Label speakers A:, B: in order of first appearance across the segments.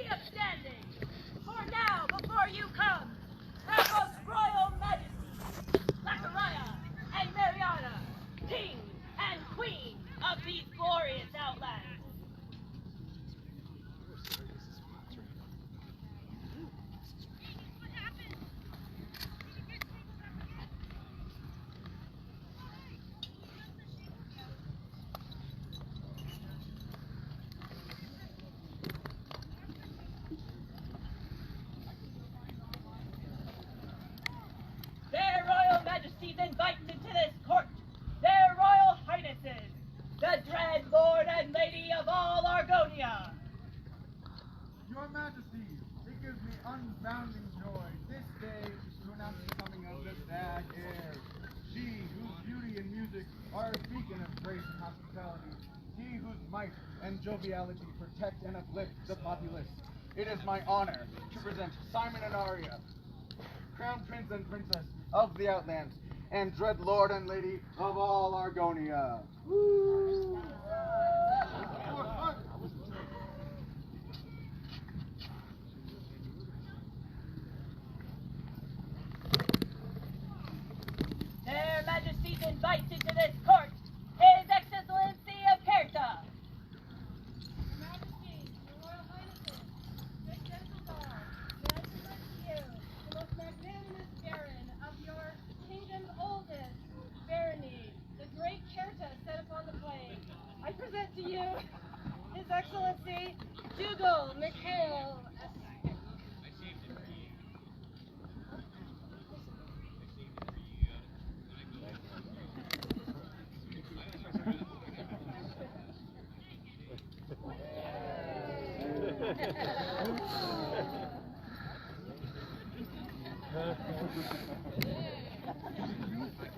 A: be upstanding, for now, before you come, our most royal Majesties, Zachariah and Mariana, King and Queen of these glorious Outlands. Their Royal Majesties invited to this court, their Royal Highnesses, the dread Lord and Lady of all Argonia.
B: Your Majesty, it gives me unbounding joy this day to announce the coming of the sad heir. She whose beauty and music are a beacon of grace and hospitality. He whose might and joviality protect and uplift the populace. It is my honor to present Simon and Arya, Crown Prince and Princess of the Outlands, and dread Lord and Lady of all Argonia. Woo!
A: Their Majesties invited to this court, His Excellency of Kerta.
C: Majesties, your Royal Highnesses, good gentlemen, may I present to you the most magnanimous baron of your kingdom's oldest barony, the great Kerta set upon the plain. I present to you His Excellency Dougal Mikhail.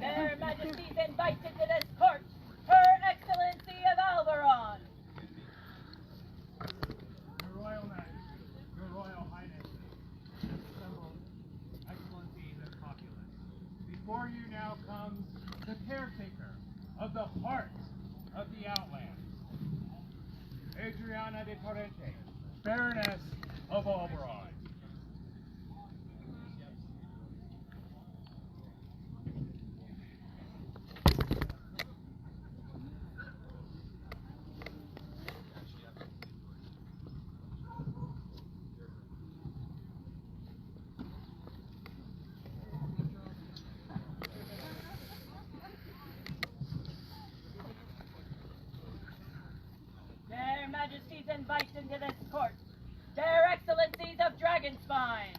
A: Their Majesties invited to this court, Her Excellency of Alvaron.
D: Your Royal Majesty, Your Royal Highness, assembled excellencies and populace. Before you now comes the caretaker of the heart of the Outlands, Adriana de Torrente, Baroness of Alvaron.
A: Their Majesties invited to this court, Their Excellencies of Dragonspine.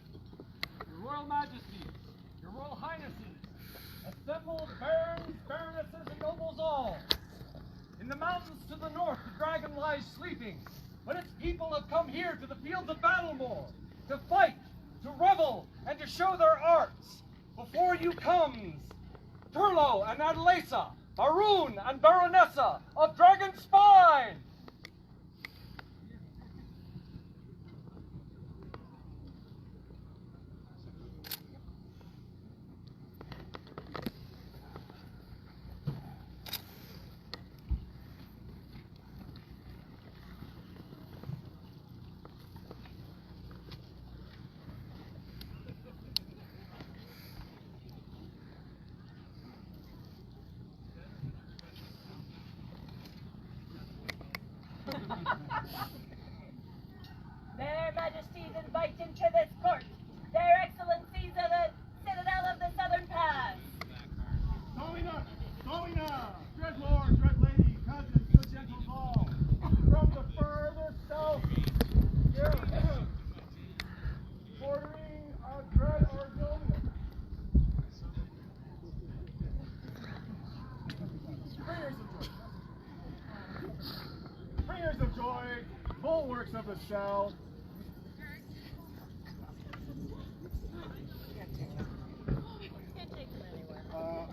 D: Your Royal Majesties, Your Royal Highnesses, assembled barons, baronesses, and nobles all. In the mountains to the north, the dragon lies sleeping, but its people have come here to the fields of Battlemoor to fight, to revel, and to show their arts. Before you comes Turlo and Adelaisa, Baroon and Baronessa of Dragonspine.
A: Their Majesties invited to this court, Their Excellencies of the Citadel of the Southern Pass.
B: Domina! Domina! Dread Lord, Dread Lady, cousins, good gentles all, from the furthest south, bordering our dread Argonia. Prayers of joy, bulwarks of the south.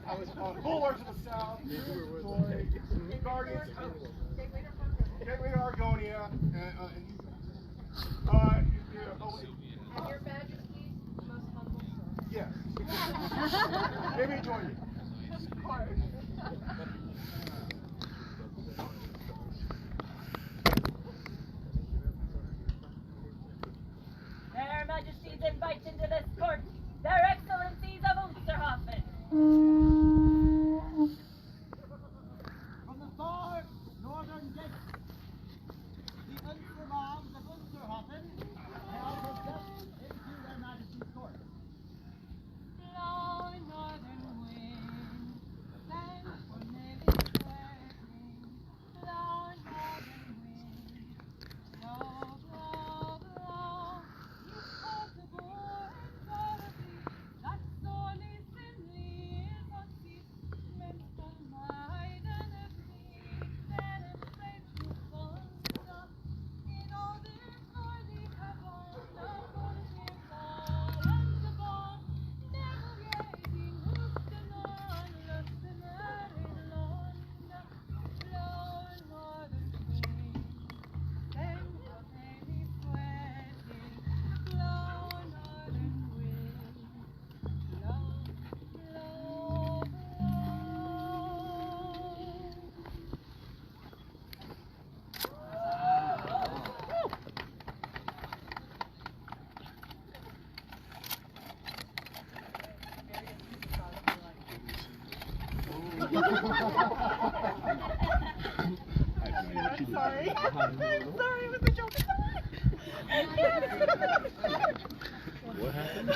B: I was on bulwarks of the south, joy, guardians of Gateway to Argonia,
C: And your Majesties, most humble servant.
B: yes. Maybe join me.
A: Majesties invite into this court their excellencies of Unsterhofen.
E: From the far northern gate, the Unstermobs of Unsterhofen herald themselves into their Majesty's court.
C: Blow, northern wind, thank for Mary's wedding. Blow, northern wind, blow, blow, blow. You cause the boar and Dorothy, that sorely thinly is on seat. Men from my enemy, men and slaves to thunder. In all their glory have on the frontier fall and the ball. Never raising who's the non, lost the in London. Blow, northern wind, thank for Mary's wedding. Blow, northern wind, blow, blow, blow.
F: I'm sorry. I'm sorry, it was a joke.
G: What happened?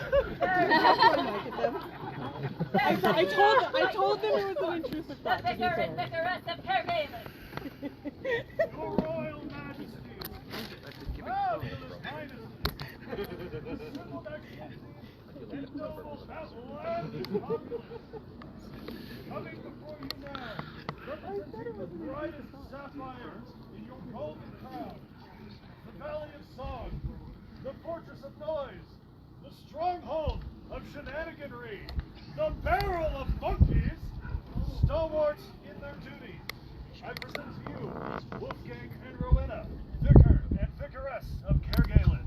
F: I told them it was an intrusive
A: The
F: thought. To be
A: vicar and
F: fair.
A: vicaress of Caregalen.
B: Your Royal Majesties, fabulous Highness, civil excellencies, and noble Outlands populace, coming before you now, representing the brightest sapphires in your golden crown, the Valley of Song, the Fortress of Noise, the stronghold of shenaniganry, the barrel of monkeys, stalwarts in their duties. I present to you Wolfgang and Rowena, vicar and vicaress of Caregalen.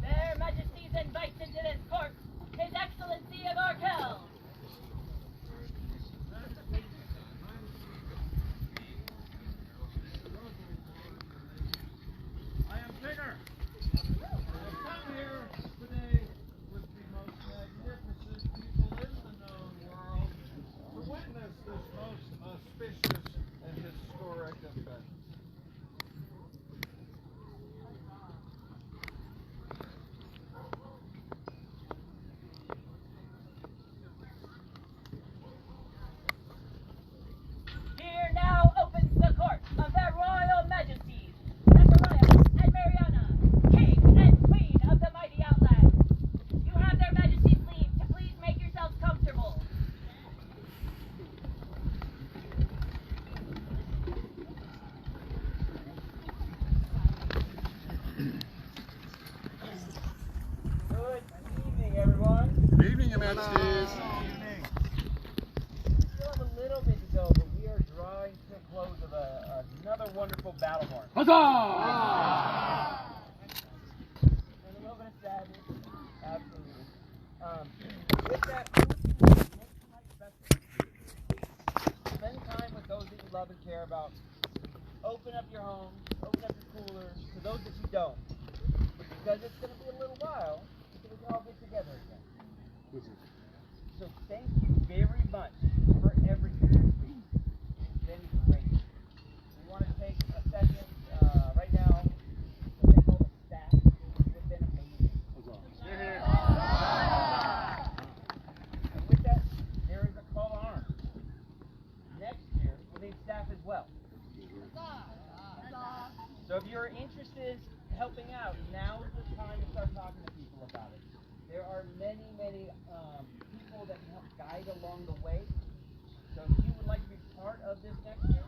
A: Their Majesties invites into this court His Excellency of Arkell.
B: I am Vicar. I have come here today with the most magnificent people in the known world to witness this most auspicious and historic event.
A: Here now opens the court of their Royal Majesties, Zachariah and Mariana, King and Queen of the mighty Outlands. You have their Majesties' leave to please make yourselves comfortable.
E: Good evening, everyone.
G: Good evening, Your Majesties.
E: We still have a little bit to go, but we are drawing to the close of another wonderful Battlemoor.
G: Huzzah!
E: And a little bit of sadness, absolutely. With that, I would like to make tonight's best. Spend time with those that you love and care about. Open up your homes, open up your coolers to those that you don't. Because it's going to be a little while until we can all get together again. So thank you very much for everything. It's been great. We want to take a second right now to thank all the staff. It's been amazing. And with that, there is a call to arms. Next year, we'll need staff as well. So if you're interested in helping out, now is the time to start talking to people about it. There are many people that can help guide along the way. So if you would like to be part of this next year,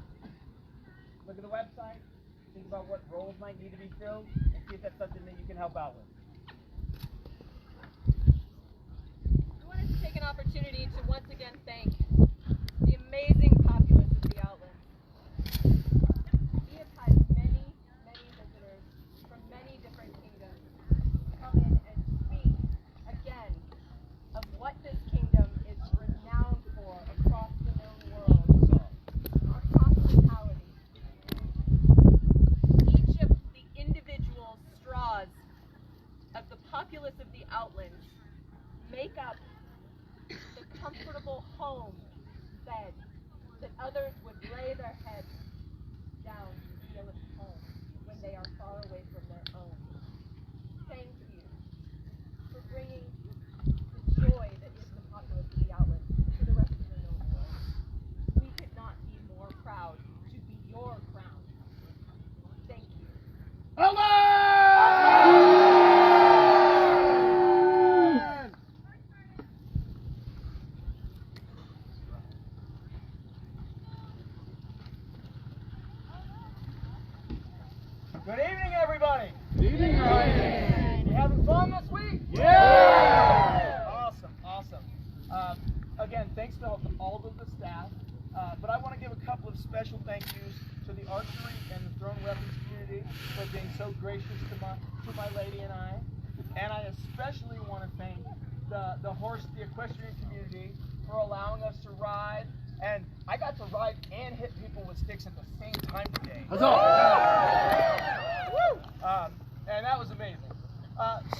E: look at the website, think about what roles might need to be filled, and see if that's something that you can help out with.
C: I wanted to take an opportunity to once again thank the amazing populace of the Outlands. We have had many visitors from many different kingdoms come in and speak again of what this kingdom is renowned make up the comfortable home bed that others would lay their heads down to feel at home when they are far away from their own. Thank you for bringing the joy that is the populace of the Outlands to the rest of the known world. We could not be more proud to be your crown. Thank you.
E: Good evening, everybody.
G: Good evening, Ryan.
E: You having fun this week?
G: Yeah!
E: Awesome. Again, thanks to all of the staff. But I want to give a couple of special thank yous to the archery and the thrown weapons community for being so gracious to my lady and I. And I especially want to thank the equestrian community for allowing us to ride. And I got to ride and hit people with sticks at the same time today. And that was amazing.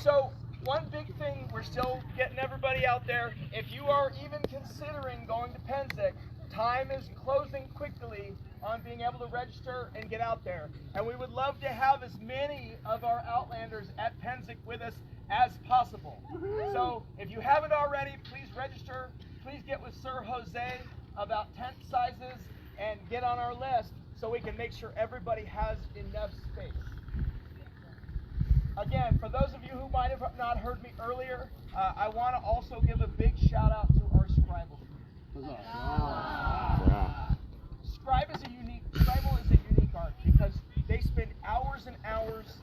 E: So one big thing, we're still getting everybody out there. If you are even considering going to Penzic, time is closing quickly on being able to register and get out there. And we would love to have as many of our Outlanders at Penzic with us as possible. So if you haven't already, please register. Please get with Sir Jose about tent sizes and get on our list so we can make sure everybody has enough space. Again, for those of you who might have not heard me earlier, I want to also give a big shout out to our Scribal community. Scribal is a unique art because they spend hours and hours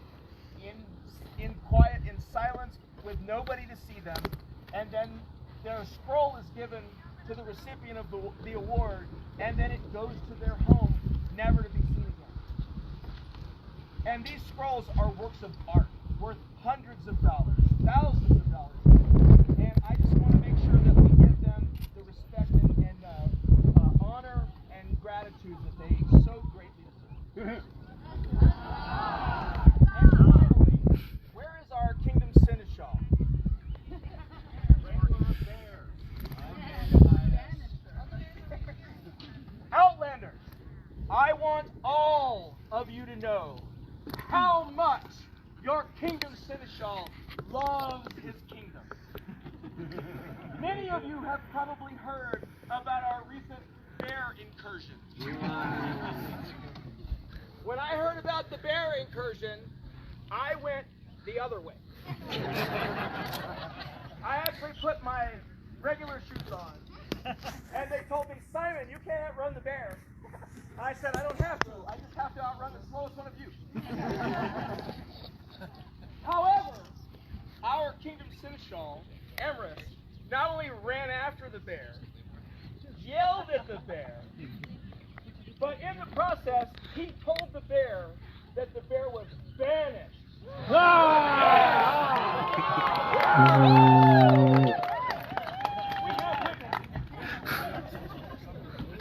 E: in quiet, in silence, with nobody to see them, and then their scroll is given to the recipient of the award, and then it goes to their home, never to be seen again. And these scrolls are works of art, worth hundreds of dollars, thousands of dollars. And I just want to make sure that we give them the respect and honor and gratitude that they so greatly deserve. And finally, where is our Kingdom Seneschal? Outlanders, I want all of you to know how much your Kingdom Seneschal loves his kingdom. Many of you have probably heard about our recent bear incursion. When I heard about the bear incursion, I went the other way. I actually put my regular shoes on, and they told me, Simon, you can't outrun the bear. I said, I don't have to. I just have to outrun the slowest one of you. However, our Kingdom Seneschal, Emrys, not only ran after the bear, yelled at the bear, but in the process, he told the bear that the bear was banished. So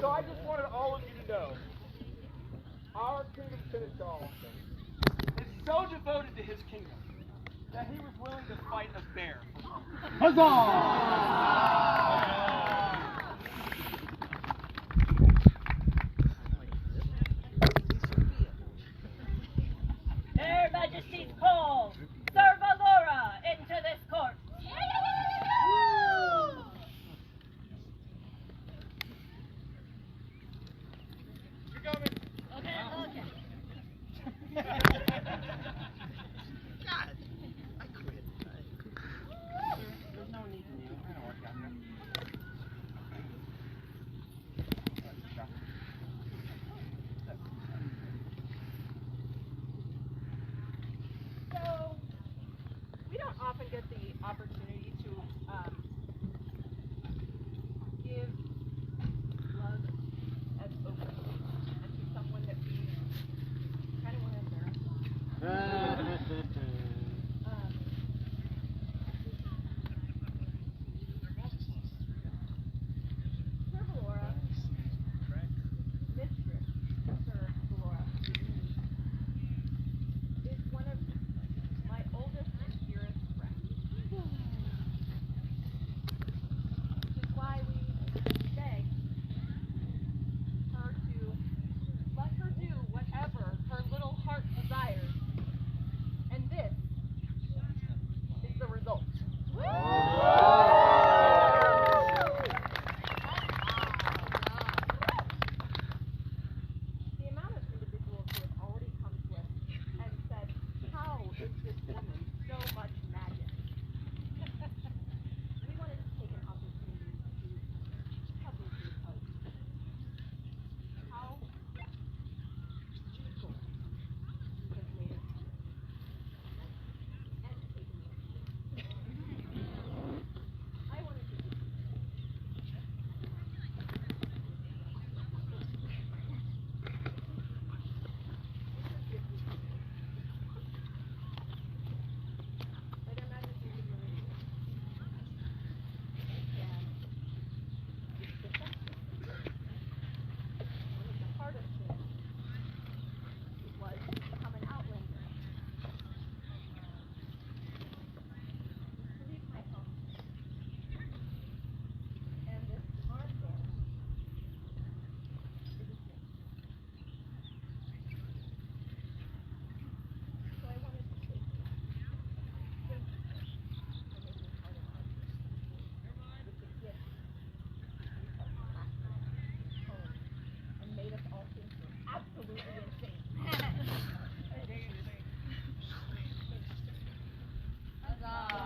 E: I just wanted all of you to know, our Kingdom Seneschal is so devoted to his kingdom that he was willing to fight a bear.
A: Their Majesties call Sir Valora into this court.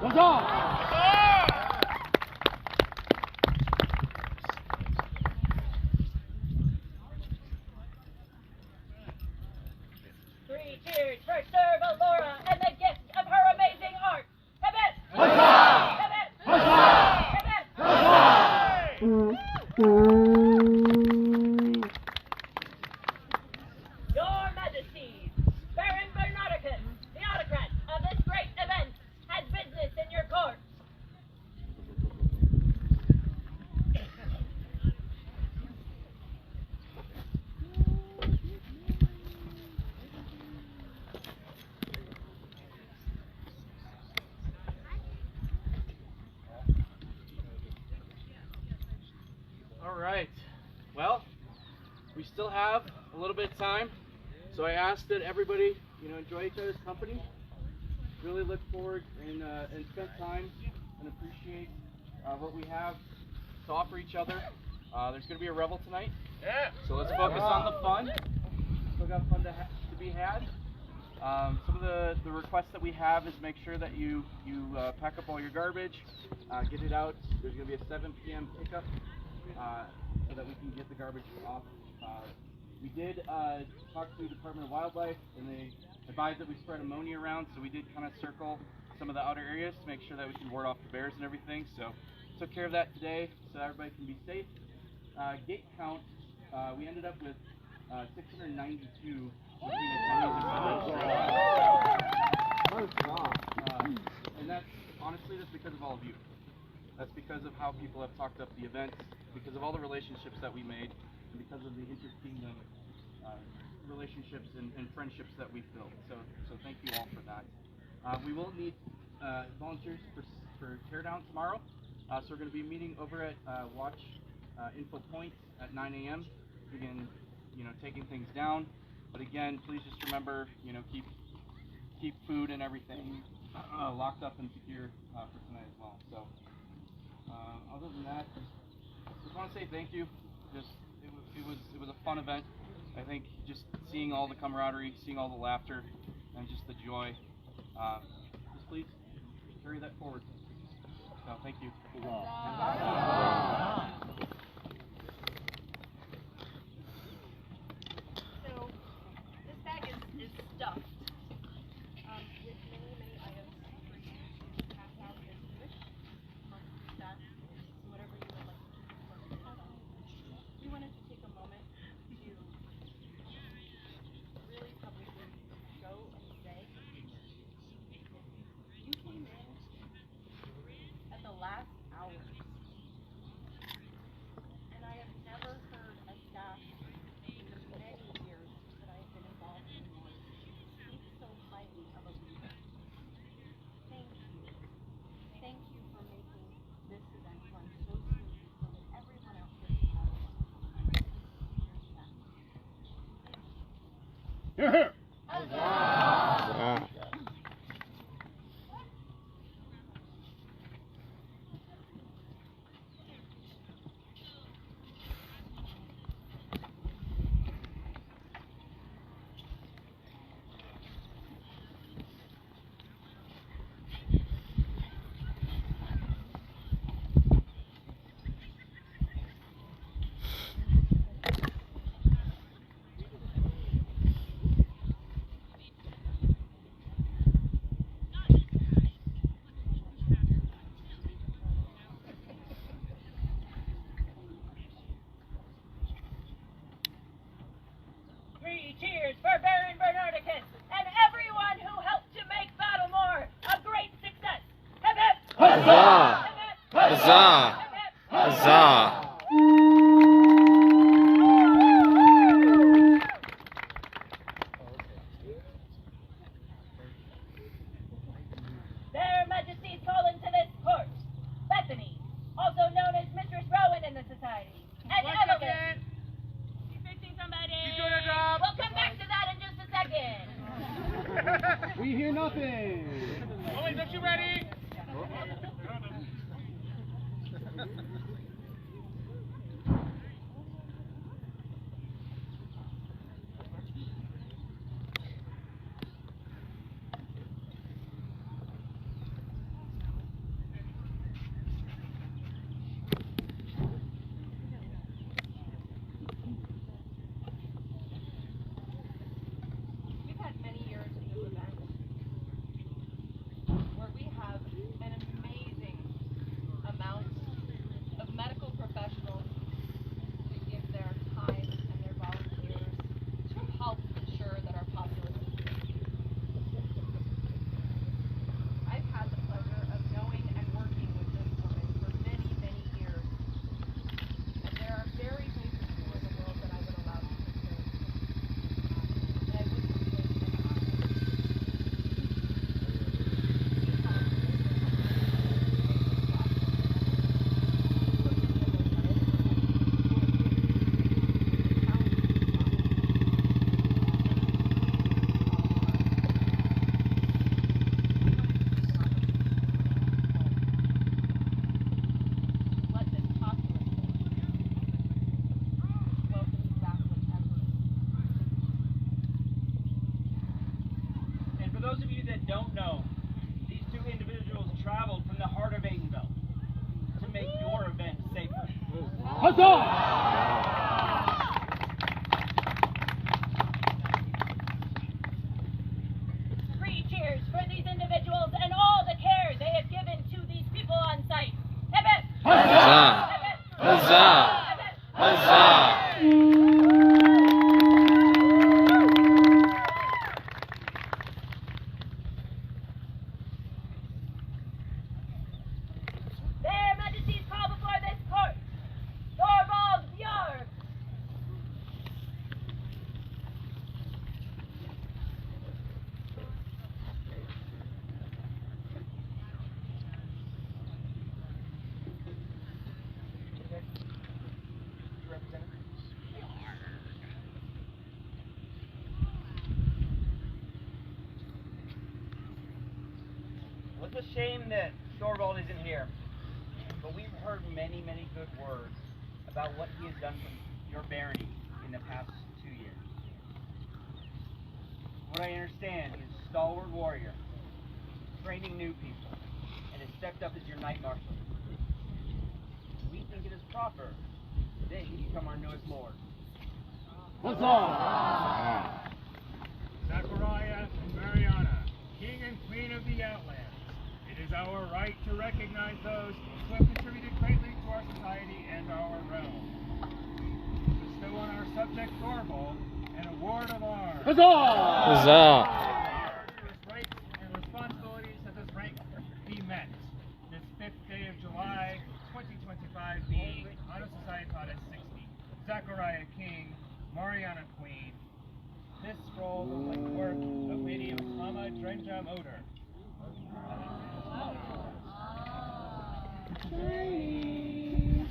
A: Three cheers for Sir Valora and the gift of her amazing art. Hip hip! Hip hip! Hip hip! Your Majesties, Baron Bernardicus, the autocrat of this great event, has business in your court.
E: All right. Well, we still have a little bit of time, so I ask that everybody, enjoy each other's company. Really look forward and spend time and appreciate what we have to offer each other. There's going to be a revel tonight, so let's focus on the fun. Still got fun to be had. Some of the requests that we have is make sure that you pack up all your garbage, get it out. There's going to be a 7 p.m. pickup so that we can get the garbage off. We did talk to the Department of Wildlife, and they advised that we spread ammonia around, so we did kind of circle some of the outer areas to make sure that we can ward off the bears and everything. So took care of that today so everybody can be safe. Gate count, we ended up with 692 between attendees and and that's honestly just because of all of you. That's because of how people have talked up the event, because of all the relationships that we made, and because of the inter-kingdom relationships and friendships that we built. So thank you all for that. We will need volunteers for teardown tomorrow. So we're going to be meeting over at Watch Info Point at 9 a.m. Begin, taking things down. But again, please just remember, keep food and everything locked up and secure for tonight as well. So other than that, just want to say thank you. It was a fun event. I think just seeing all the camaraderie, seeing all the laughter, and just the joy. Just please carry that forward. So thank you.
C: So this bag is stuffed with many, many items for you to pass out as you wish. Amongst that, whatever you would like to keep for yourself. We wanted to take a moment to really publicly show and say you came in at the last hours. And I have never heard a staff in the many years that I've been involved in this speak so highly of a leader. Thank you. Thank you for making this event run so smoothly so that everyone out here can have fun. Here's that.
A: Three cheers for Baron Bernardicus and everyone who helped to make Battlemoor a great success. Hip hip!
G: Huzzah!
A: Hip hip!
G: Huzzah!
A: Hip hip!
G: Huzzah!
A: Their Majesties call into this court Bethany, also known as Mistress Rowan in the society, and Evelyn. You fixing somebody?
B: She's doing her job.
A: We'll come back to that in just a second.
B: We hear nothing. Wait, are you ready?
E: don't know, these two individuals traveled from the heart of Aidenville to make your event safer.
A: Three cheers for these individuals and all the care they have given to these people on site. Hip hip!
G: Huzzah! Huzzah! Huzzah!
A: Their Majesties call before this court. Thorvald Björk.
E: Well, it's a shame that Thorvald isn't here, but we've heard many, many good words about what he has done for your barony in the past 2 years. What I understand, he is a stalwart warrior, training new people, and has stepped up as your knight marshal. We think it is proper that he become our newest lord.
B: Zachariah and Mariana, King and Queen of the Outlands. It is our right to recognize those who have contributed greatly to our society and our realm. Bestow on our subject Thorvald an award of arms.
G: Huzzah!
B: His rights and responsibilities of his rank be met. This 5th day of July, 2025, being Anno Societatis 60. Zachariah King, Mariana Queen. This scroll looks like the work of Lady Osama Drenja Motor.
A: Three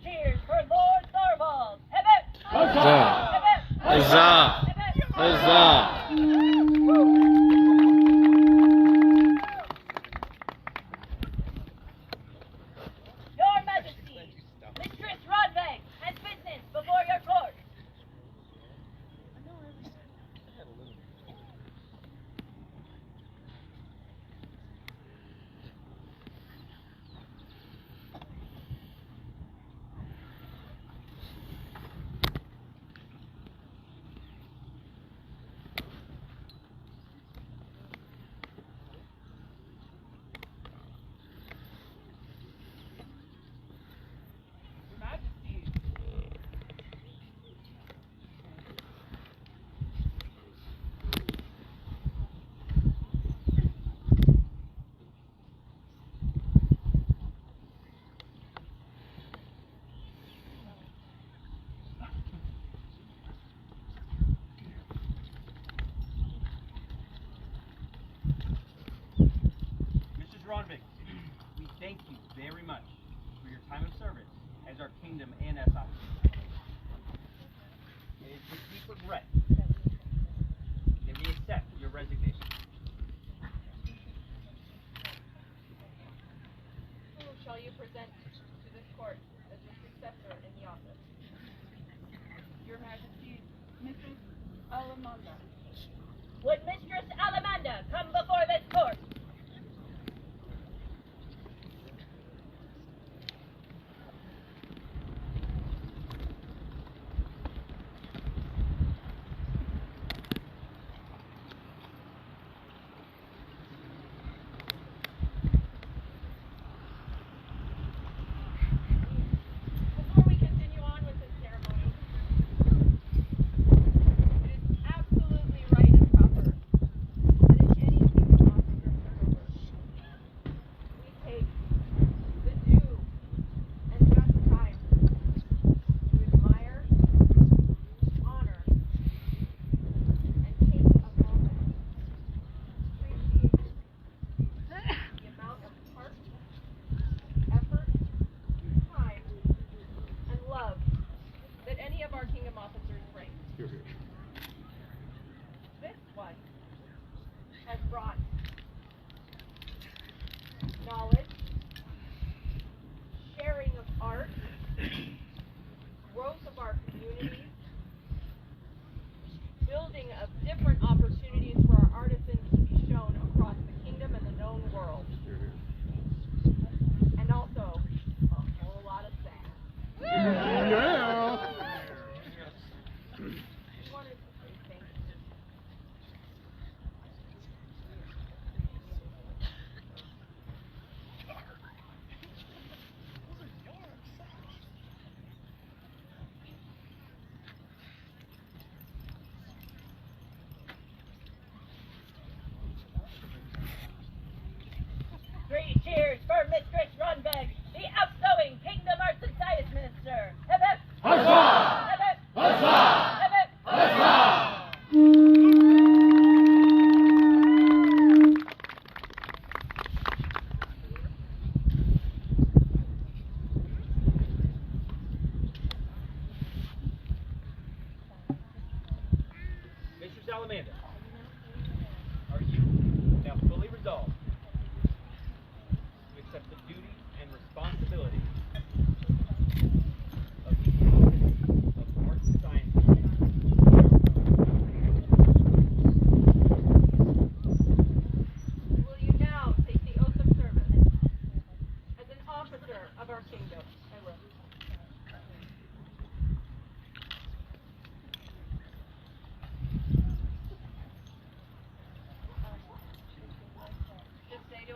A: cheers for Lord Thorvald. Hip hip!
G: Huzzah!
A: Hip hip!
G: Huzzah!
A: Hip hip!
G: Huzzah!
A: Your Majesty, Mistress Rodveg has business before your court.
E: Mrs. Rodvig, we thank you very much for your time of service as our kingdom and as officers. It is with deep regret that we accept your resignation.
C: Who shall you present to this court as your successor in the office? Your Majesty, Mrs. Alamanda.
A: Would Mistress Alamanda come before this court?
C: Before we continue on with this ceremony, it is absolutely right and proper that if any of you officers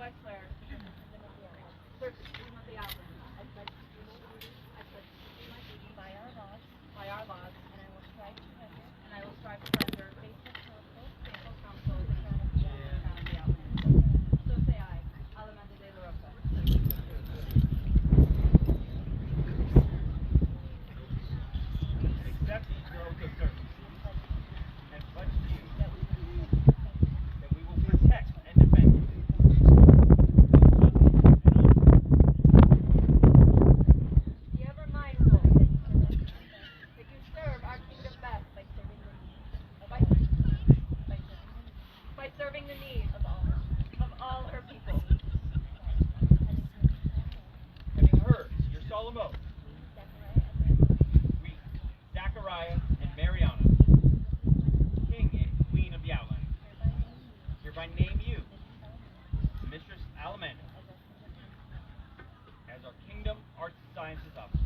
A: I swear, search the stream of the Outlands. I pledge to do my duty. I pledge to do my duty by our laws, and I will strive to render faithful counsel in the crown of the Outlands. So say I, Alamanda de la Rosa.
E: Accept these oaths of service and pledge to you that we will protect and defend you.
A: Be ever mindful that you serve our kingdom best by serving the needs of all her people.
E: Having heard your solemn oath, we, Zachariah and Mariana, King and Queen of the Outlands, hereby name you, Mistress Alamanda, as our Kingdom Arts and Sciences Officer.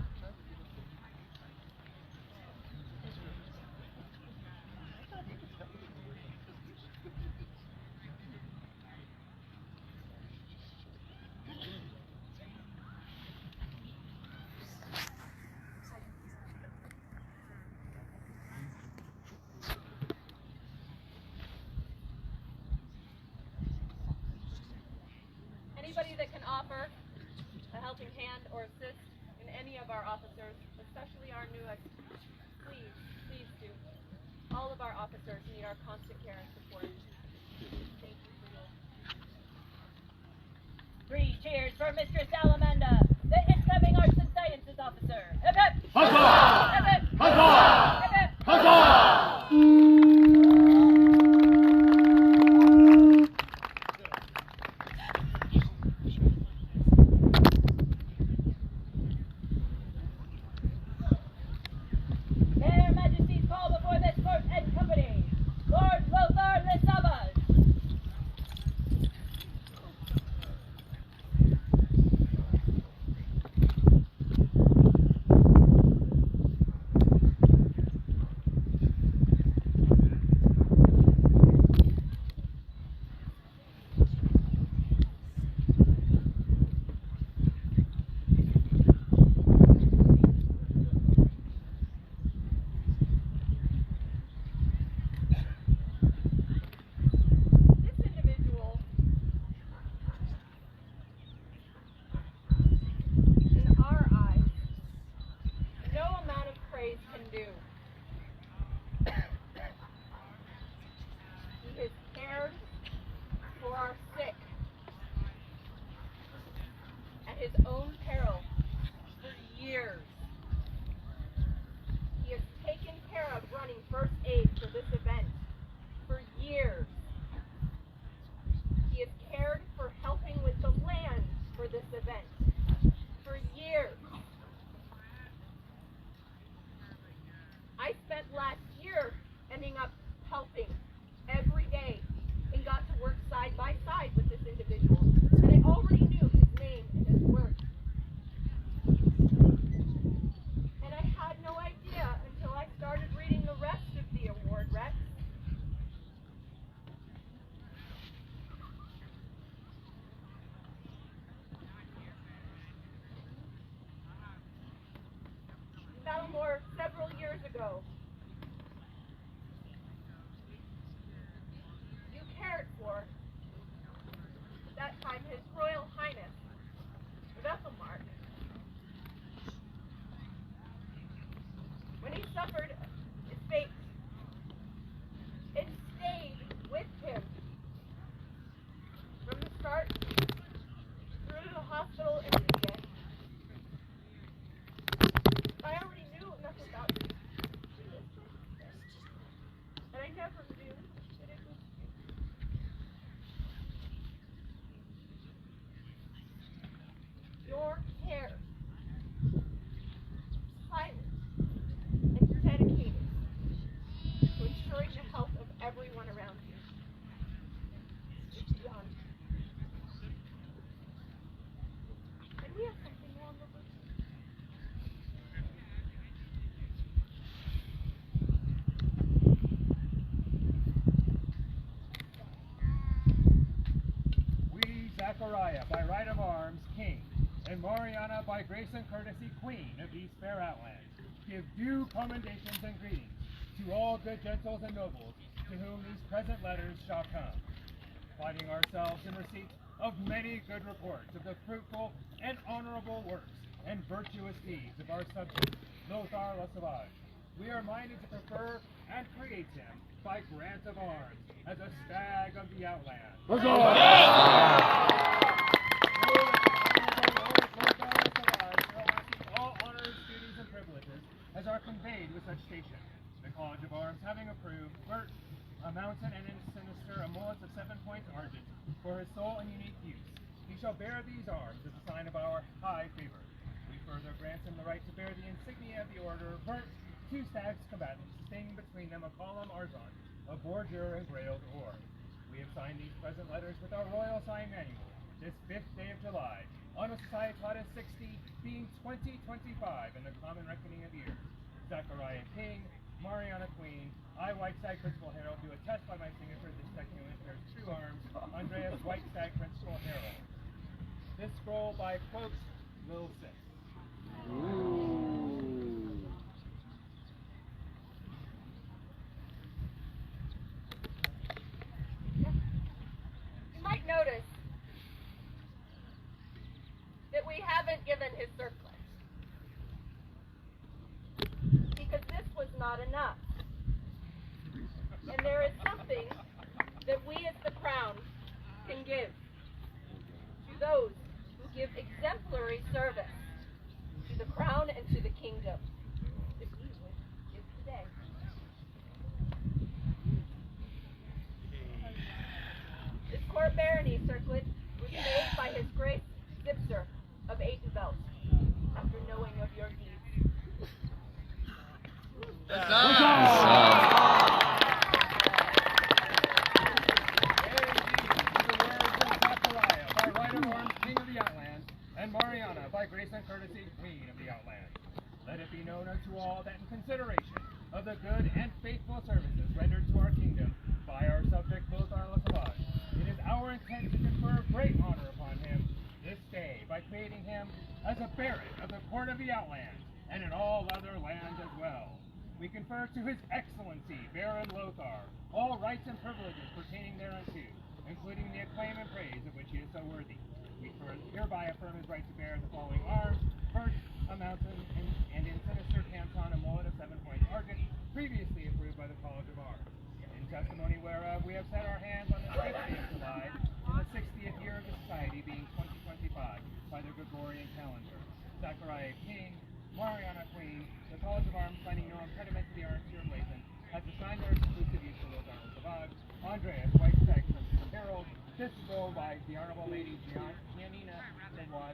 A: Anybody that can offer a helping hand or assist in any of our officers, especially our newest, please do. All of our officers need our constant care and support. Thank you for your... 3 cheers for Mistress Alamanda, the incoming Arts and Sciences Officer. Hip hip! Huzzah! Hip hip! Huzzah! Hip hip! Huzzah! Their Majesties call before this court and company, Lord Lothar Lesabas. This individual, in our eyes, no amount of praise can do. He has cared for our sick at his own peril for years. He has taken care of running first aid for this event for years. He has cared for helping with the land for this event for years. I spent last year ending up helping every day and got to work side by side with this individual. And I already knew his name and his work. And I had no idea until I started reading the rest of the award recs. Battlemoor several years ago. You cared for, at that time, His Royal Highness, Battlemoor, when he suffered his fate, and stayed with him from the start through to the hospital and to the end. I already knew enough about you. And I never knew that it was you. Your care, silent and dedicated to ensuring the health of everyone around you. It's beyond. And we have something wrong with us.
B: We, Zachariah
D: Zachariah, by right of arms, king, and Mariana, by grace and courtesy, queen of these fair outlands, give due commendations and greetings to all good gentles and nobles to whom these present letters shall come, finding ourselves in receipt of many good reports of the fruitful and honorable works and virtuous deeds of our subject, Lothar Le Sauvage. We are minded to prefer and create him by grant of arms as a stag of the outlands. All honors, duties, and privileges as are conveyed with such station. The College of Arms having approved, Bert, a mountain and in sinister, a mullet of 7 points argent, for his sole and unique use. He shall bear these arms as a sign of our high favor. We further grant him the right to bear the insignia of the order of Bert, 2 stags combatants, sustaining between them a column argent, a bordure engrailed or. We have signed these present letters with our royal sign manual, this 5th day of July, on a societatis 60, being 2025 in the common reckoning of years. Zachariah king, Mariana queen, I White Stag principal herald do attest by my signature this document bears true arms, Andreas White Stag principal herald. This scroll by quote Lil Six.
A: You might notice that we haven't given his circlet, because this was not enough. And there is something that we as the crown can give to those who give exemplary service to the crown and to the kingdom, that we would give today. This court barony circlet was made by His Grace Zipser of Adenvelt, after knowing of your deeds.
D: King of the Outlands, and Mariana, by grace and courtesy, queen of the Outlands. Let it be known unto all that in consideration of the good and faithful services rendered to our kingdom by our subject Lothar Le Sauvage, it is our intent to confer great honor upon him this day by creating him as a baron of the court of the Outlands, and in all other lands as well. We confer to His Excellency Baron Lothar all rights and privileges pertaining thereunto, including the acclaim and praise of which he is so worthy. We hereby affirm his right to bear the following arms: first, a mountain and in sinister canton a mullet of 7 points argent, previously approved by the College of Arms. In testimony whereof we have set our hands on the 5th day of July, in the 60th year of the Society, being 2025, by the Gregorian calendar. Zachariah king, Mariana queen, the College of Arms, finding no impediment to the arms here emblazoned, has assigned their exclusive use to Lothar Le Sauvage, Andreas White Stag principal herald. This scroll by the Honorable Lady Giannina Benoit.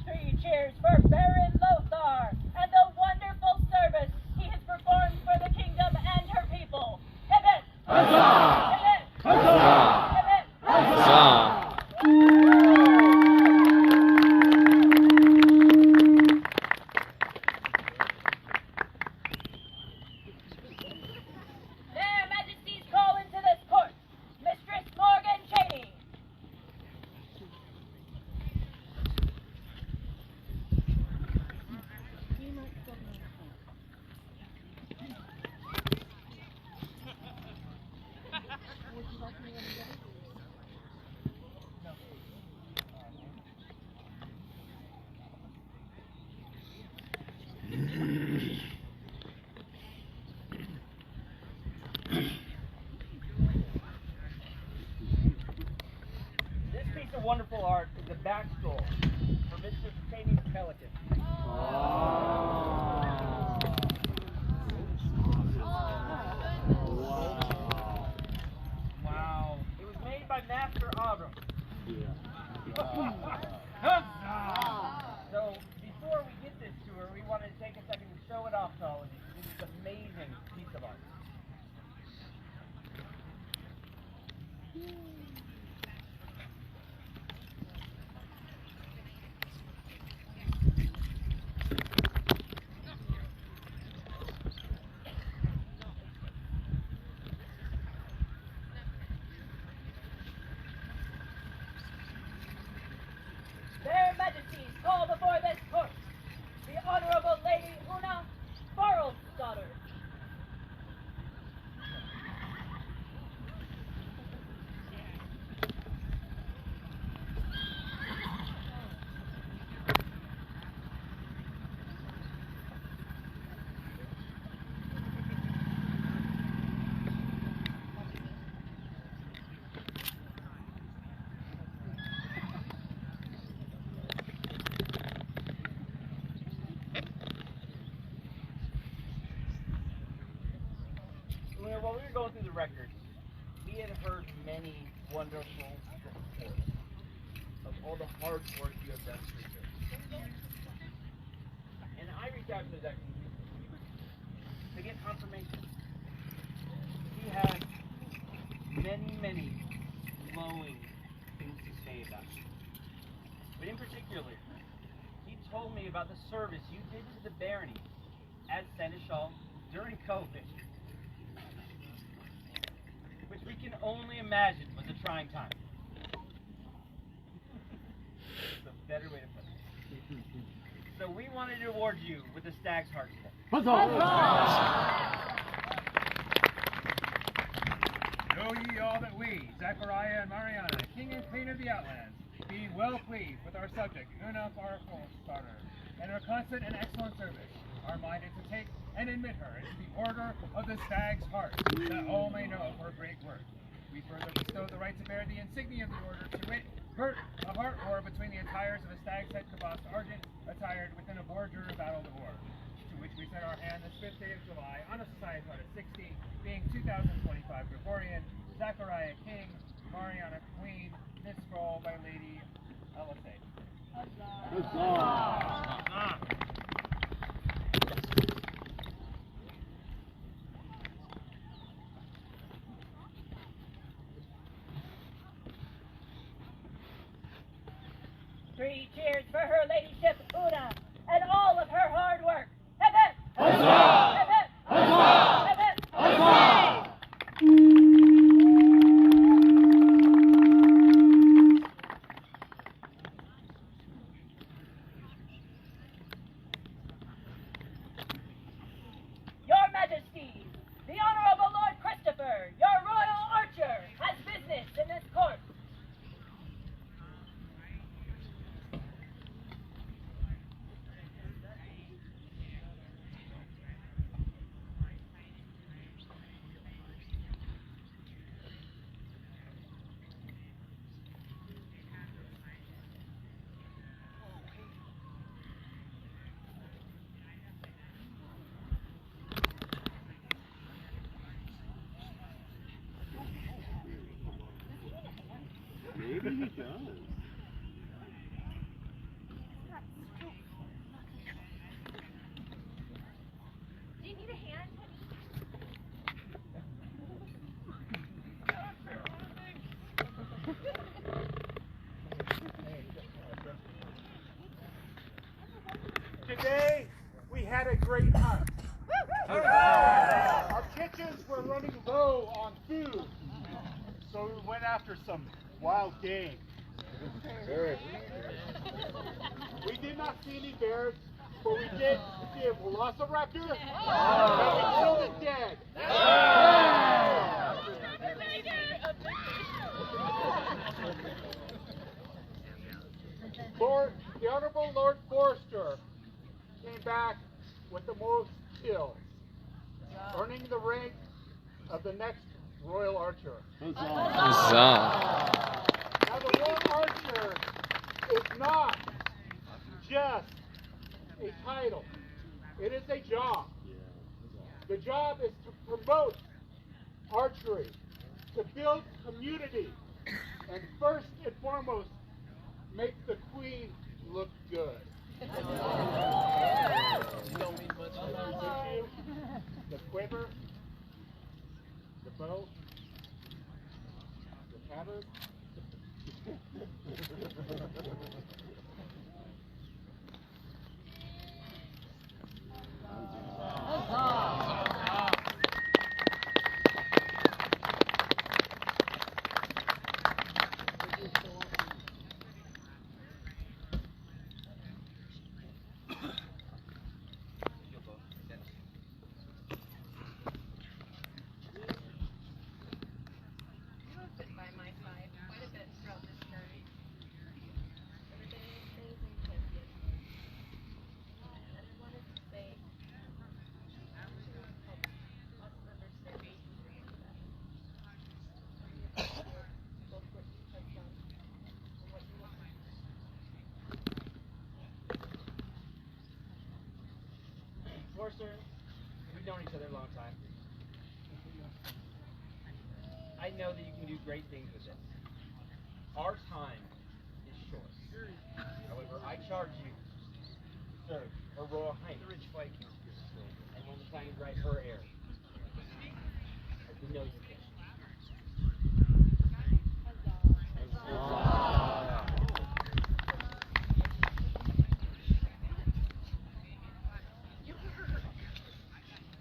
A: Three cheers for Baron Lothar and the wonderful service he has performed for the kingdom and her people. Hip hip! Huzzah! Hip hip! Huzzah! Hip hip!
G: Huzzah!
A: Their Majesties call into this court Mistress Morgan Cheney.
E: This piece of wonderful art is a back scroll for Mistress Cheney's pelican. Wow. It was made by Master Abram. So, before we get this to her, we wanted to take a second to show it off to all of you. This is an amazing piece of art. the records, we had heard many wonderful reports of all the hard work you have done for the church. And I reached out to Zachariah to get confirmation. He has many glowing things to say about you. But in particular, he told me about the service you did to the barony as Seneschal during COVID, which we can only imagine was a trying time. It's a better way to put it. So we wanted to award you with the Stag's Heart today.
B: Know ye all that we, Zachariah and Mariana, king and queen of the Outlands, being well pleased with our subject, Una our starter, and her constant and excellent service, are minded to take and admit her into the order of the Stag's Heart, that all may know of her great work. We further bestow the right to bear the insignia of the order, to wit, a heart war between the attires of a stag's head kvass argent, attired within a bordure of Battlemoor, to which we set our hand this 5th day of July, on a society heart of 60, being 2025 Gregorian, Zachariah king, Mariana queen, this scroll by Lady Elisate.
A: Three cheers for her ladyship, Una, and all of her hard work. Hip hip!
G: Huzzah!
A: Hip hip!
G: Huzzah!
A: Hip hip!
G: Huzzah!
A: Your Majesties, the Honorable Lord Christopher, your royal archer, has business in this court.
F: Maybe he does.
C: Do you need a hand,
B: Today, we had a great hunt. Our kitchens were running low on food, so we went after some wild game. We did not see any bears, but we did see a velociraptor, and we killed it dead. The Honorable Lord Forrester came back with the most kills, earning the rank of the next Royal Archer.
G: Huzzah!
B: Now the Royal Archer is not just a title, it is a job. The job is to promote archery, to build community, and first and foremost, make the Queen look good. The quiver, the bow, the tabard.
E: Forrester, we've known each other a long time. I know that you can do great things with this. Our time is short. However, I charge you to serve her Royal Highness. And when the time is right, her heir. As we know you can.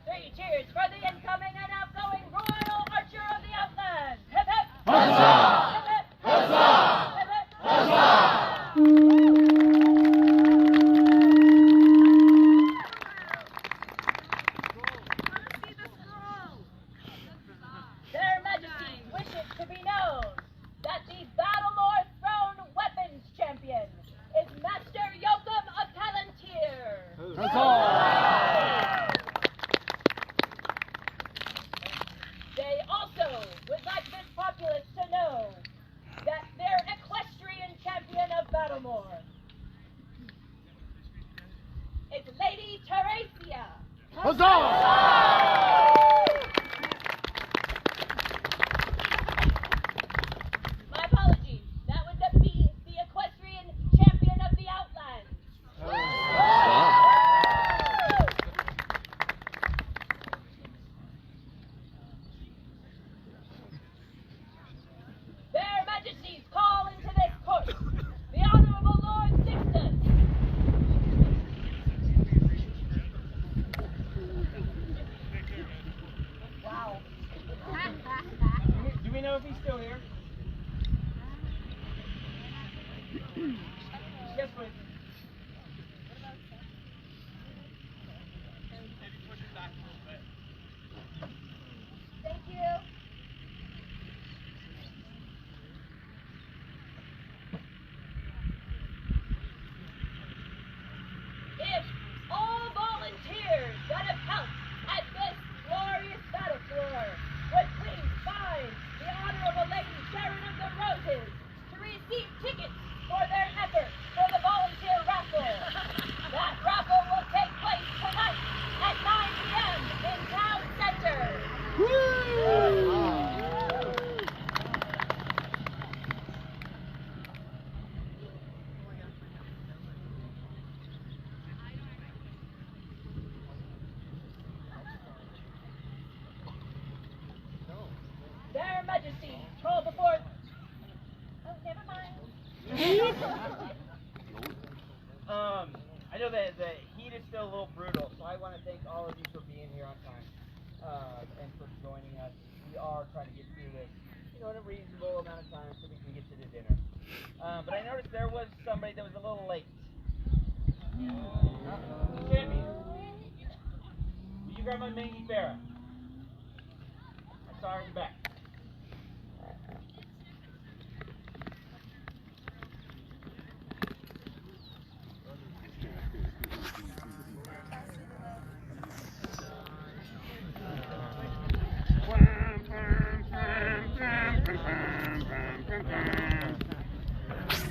A: Three cheers for the incoming and outgoing Royal Archer of the Outlands! Hip hip!
G: Huzzah!
A: Hip hip!
G: Huzzah!
A: Hip hip! Their Majesties wish it to be known that the Battlemoor Throne Weapons Champion is Master Yoakum of Palantir. They also would like this populace to know that their equestrian champion of Battlemoor is Lady Teresia. My apologies. That would be the equestrian champion of the Outlands. Their Majesties call into this court the Honorable Lord Sixtus. Wow.
E: Do we know if he's still here? Yes, please.
C: Thank you.
A: If all volunteers that have helped at this glorious Battlemoor would please find the Honorable Lady Sharon of the Roses to receive tickets for their effort for the volunteer raffle. That raffle will take place tonight at 9 p.m. in Town Center. Their Majesties call before. Oh, never mind.
E: I know that the heat is still a little brutal, so I want to thank all of you for being here on time and for joining us. We are trying to get through this, in a reasonable amount of time so we can get to the dinner. But I noticed there was somebody that was a little late. Champion, will you grab my mangy Farah? I saw her in the back.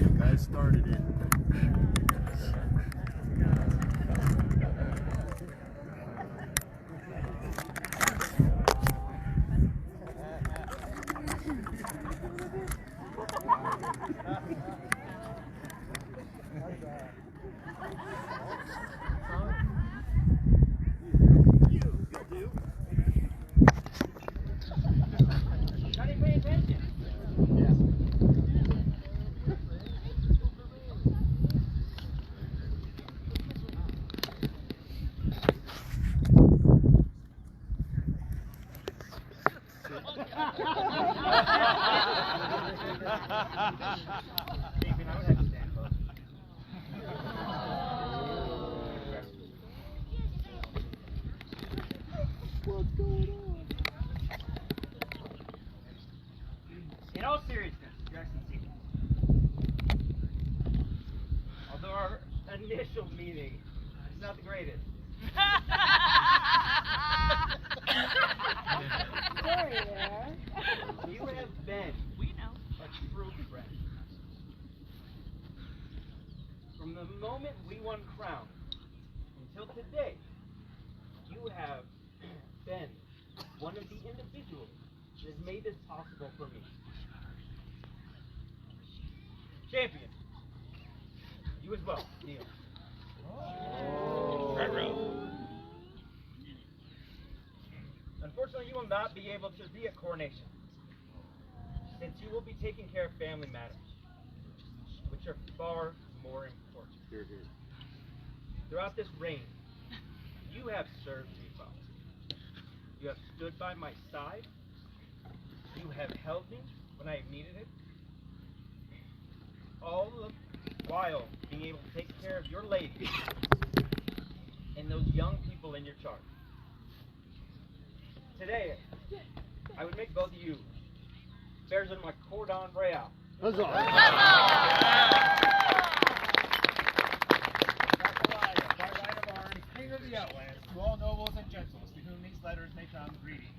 B: You guys started it.
E: Not even paying attention. In all seriousness, Your Excellency, although our initial meeting is not the greatest,
C: Sorry there.
E: you have been a true friend. From the moment we won crown until today, you have been one of the individuals that has made this possible for me. Champion, you as well, Neil. Unfortunately, you will not be able to be at coronation, since you will be taking care of family matters, which are far more important.
F: Here, here.
E: Throughout this reign, you have served me well. You have stood by my side. You have held me when I have needed it. All the while being able to take care of your ladies and those young people in your charge. Today, I would make both of you bearers of my cordon royal.
F: Huzzah!
B: Zachariah, by right of arms, King of the Outlands, to all nobles and gentles to whom these letters may come greeting.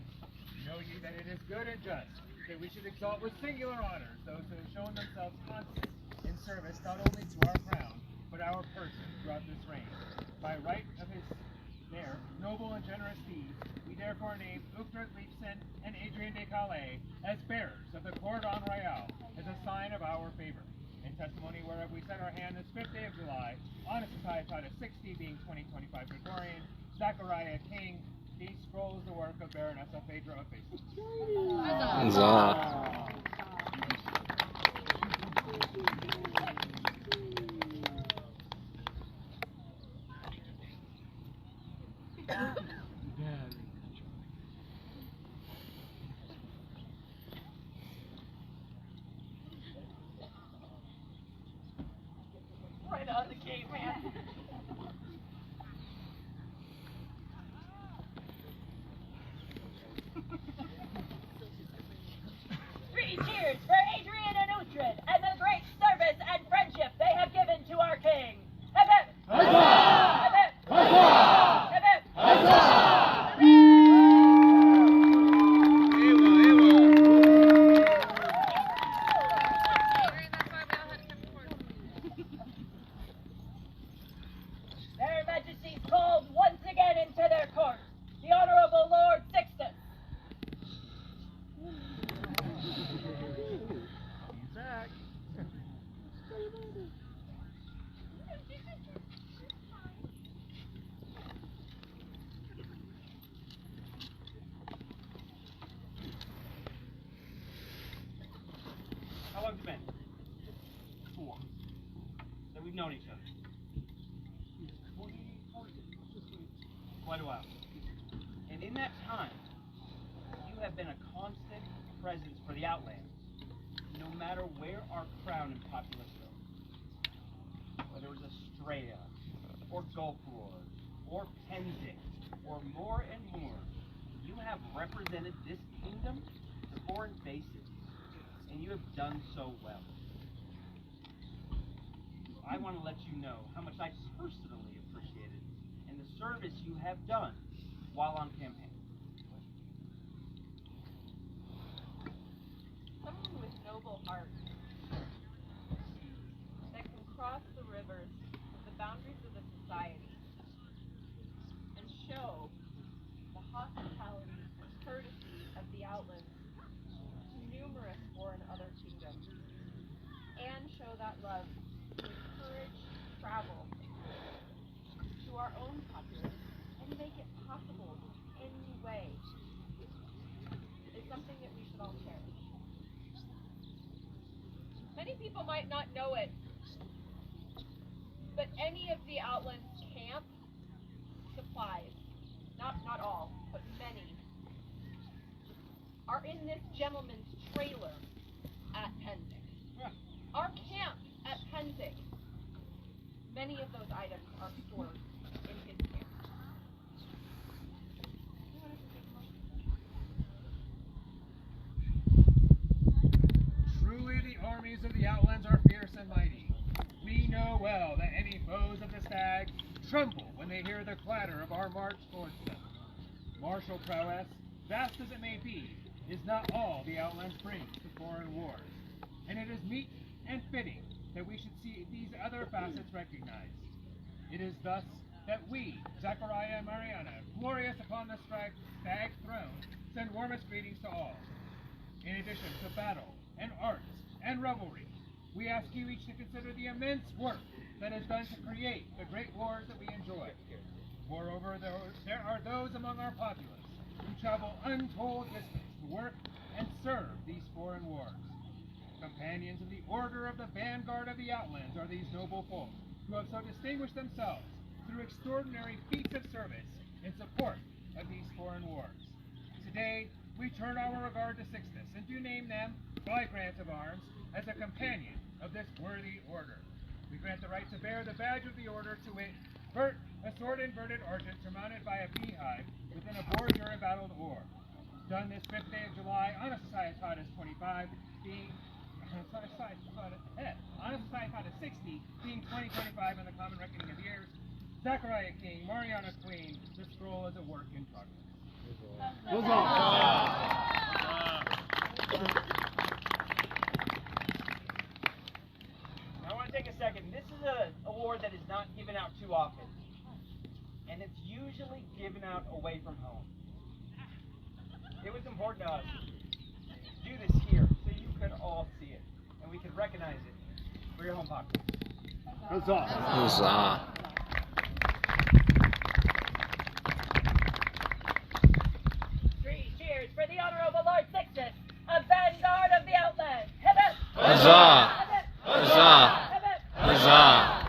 B: Know ye that it is good and just that we should exalt with singular honors those who have shown themselves constant in service not only to our crown, but our person throughout this reign. By right of their noble and generous deeds, we therefore name Uhtred Leifson and Adrian de Calais as bearers of the Cordon Royal as a sign of our favor. In testimony whereof we set our hand this 5th day of July, on a Societas 60 being 2025 Gregorian, Zachariah King, these scrolls the work of Baronessa Phaedra of Basis.
G: Huzzah!
A: Right on the gate, man. 3 cheers for Adrian and Uhtred and the great service and friendship they have given to our king. Hip hip!
G: Huzzah!
A: Hip hip!
G: Huzzah!
A: Hip hip!
G: Huzzah!
A: Their Majesties called once again into their court the Honorable Lord Sixtus.
B: Zach.
E: How long has it been? 4. That we've known each other. Quite a while. And in that time, you have been a constant presence for the Outlands, no matter where our crown and populace go. Whether it was Estrella, or Gulfroar, or Penzing, or more and more, you have represented this kingdom to foreign faces, and you have done so well. I want to let you know how much I personally appreciate it and the service you have done while on campaign.
C: Someone with noble heart that can cross the rivers of the boundaries of the society and show the hospitality and courtesy of the Outlands to numerous foreign other kingdoms, and show that love to encourage travel to our own populace and make it possible in any way is something that we should all cherish. Many people might not know it, but any of the Outlands camp supplies, not all, but many, are in this gentleman's trailer at Penzing. Our camp at Penzing, many of those items are stored in his camp.
B: Truly the armies of the Outlands are fierce and mighty. We know well that any foes of the stag tremble when they hear the clatter of our march towards them. Martial prowess, vast as it may be, is not all the Outlands brings to foreign wars, and it is meet and fitting that we should see these other facets recognized. It is thus that we, Zachariah and Mariana, glorious upon the stag throne, send warmest greetings to all.
H: In addition to battle and arts and revelry, we ask you each to consider the immense work that is done to create the great wars that we enjoy. Moreover, there are those among our populace who travel untold distance to work and serve these foreign wars. Companions in the order of the vanguard of the Outlands are these noble folk who have so distinguished themselves through extraordinary feats of service in support of these foreign wars. Today, we turn our regard to Sixtus and do name them, by grant of arms, as a companion of this worthy order. We grant the right to bear the badge of the order, to wit, Bert, a sword-inverted argent surmounted by a beehive within a board-embattled oar. Done this 5th day of July on a Societatis 25, being on a Societatis 60, being 2025 in the common reckoning of years. Zachariah King, Mariana Queen, the scroll is a work in progress.
E: I want to take a second. This is an award that is not given out too often. And it's usually given out away from home. It was important to us to do this here so you could all see it. And we could recognize it for your home pocket.
G: Huzzah.
A: 3 cheers for the Honorable Lord Sixtus, a vanguard of the Outlands. Hip hip!
G: Huzzah.
A: Hip hip!
G: Huzzah.
A: Hip hip!
G: Huzzah.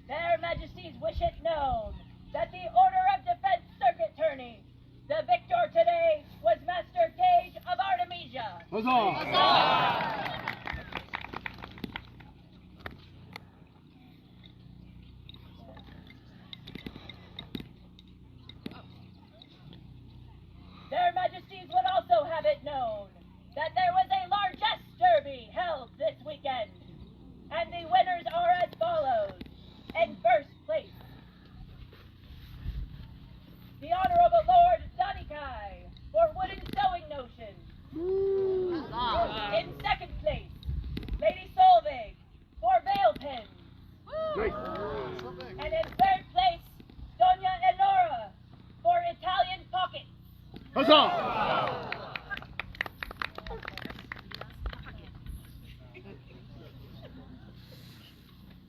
A: Their Majesties wish it known that the Order of Defense Circuit Tourney, the victor today was Master Gage of Artemisia. Their Majesties would also have it known that there was a largesse derby held this weekend, and the winners are as follows. In first place, the Honorable Lord Donikai for wooden sewing notion. In second place, Lady Solveig for veil pins. And in third place, Doña Elora for Italian pockets.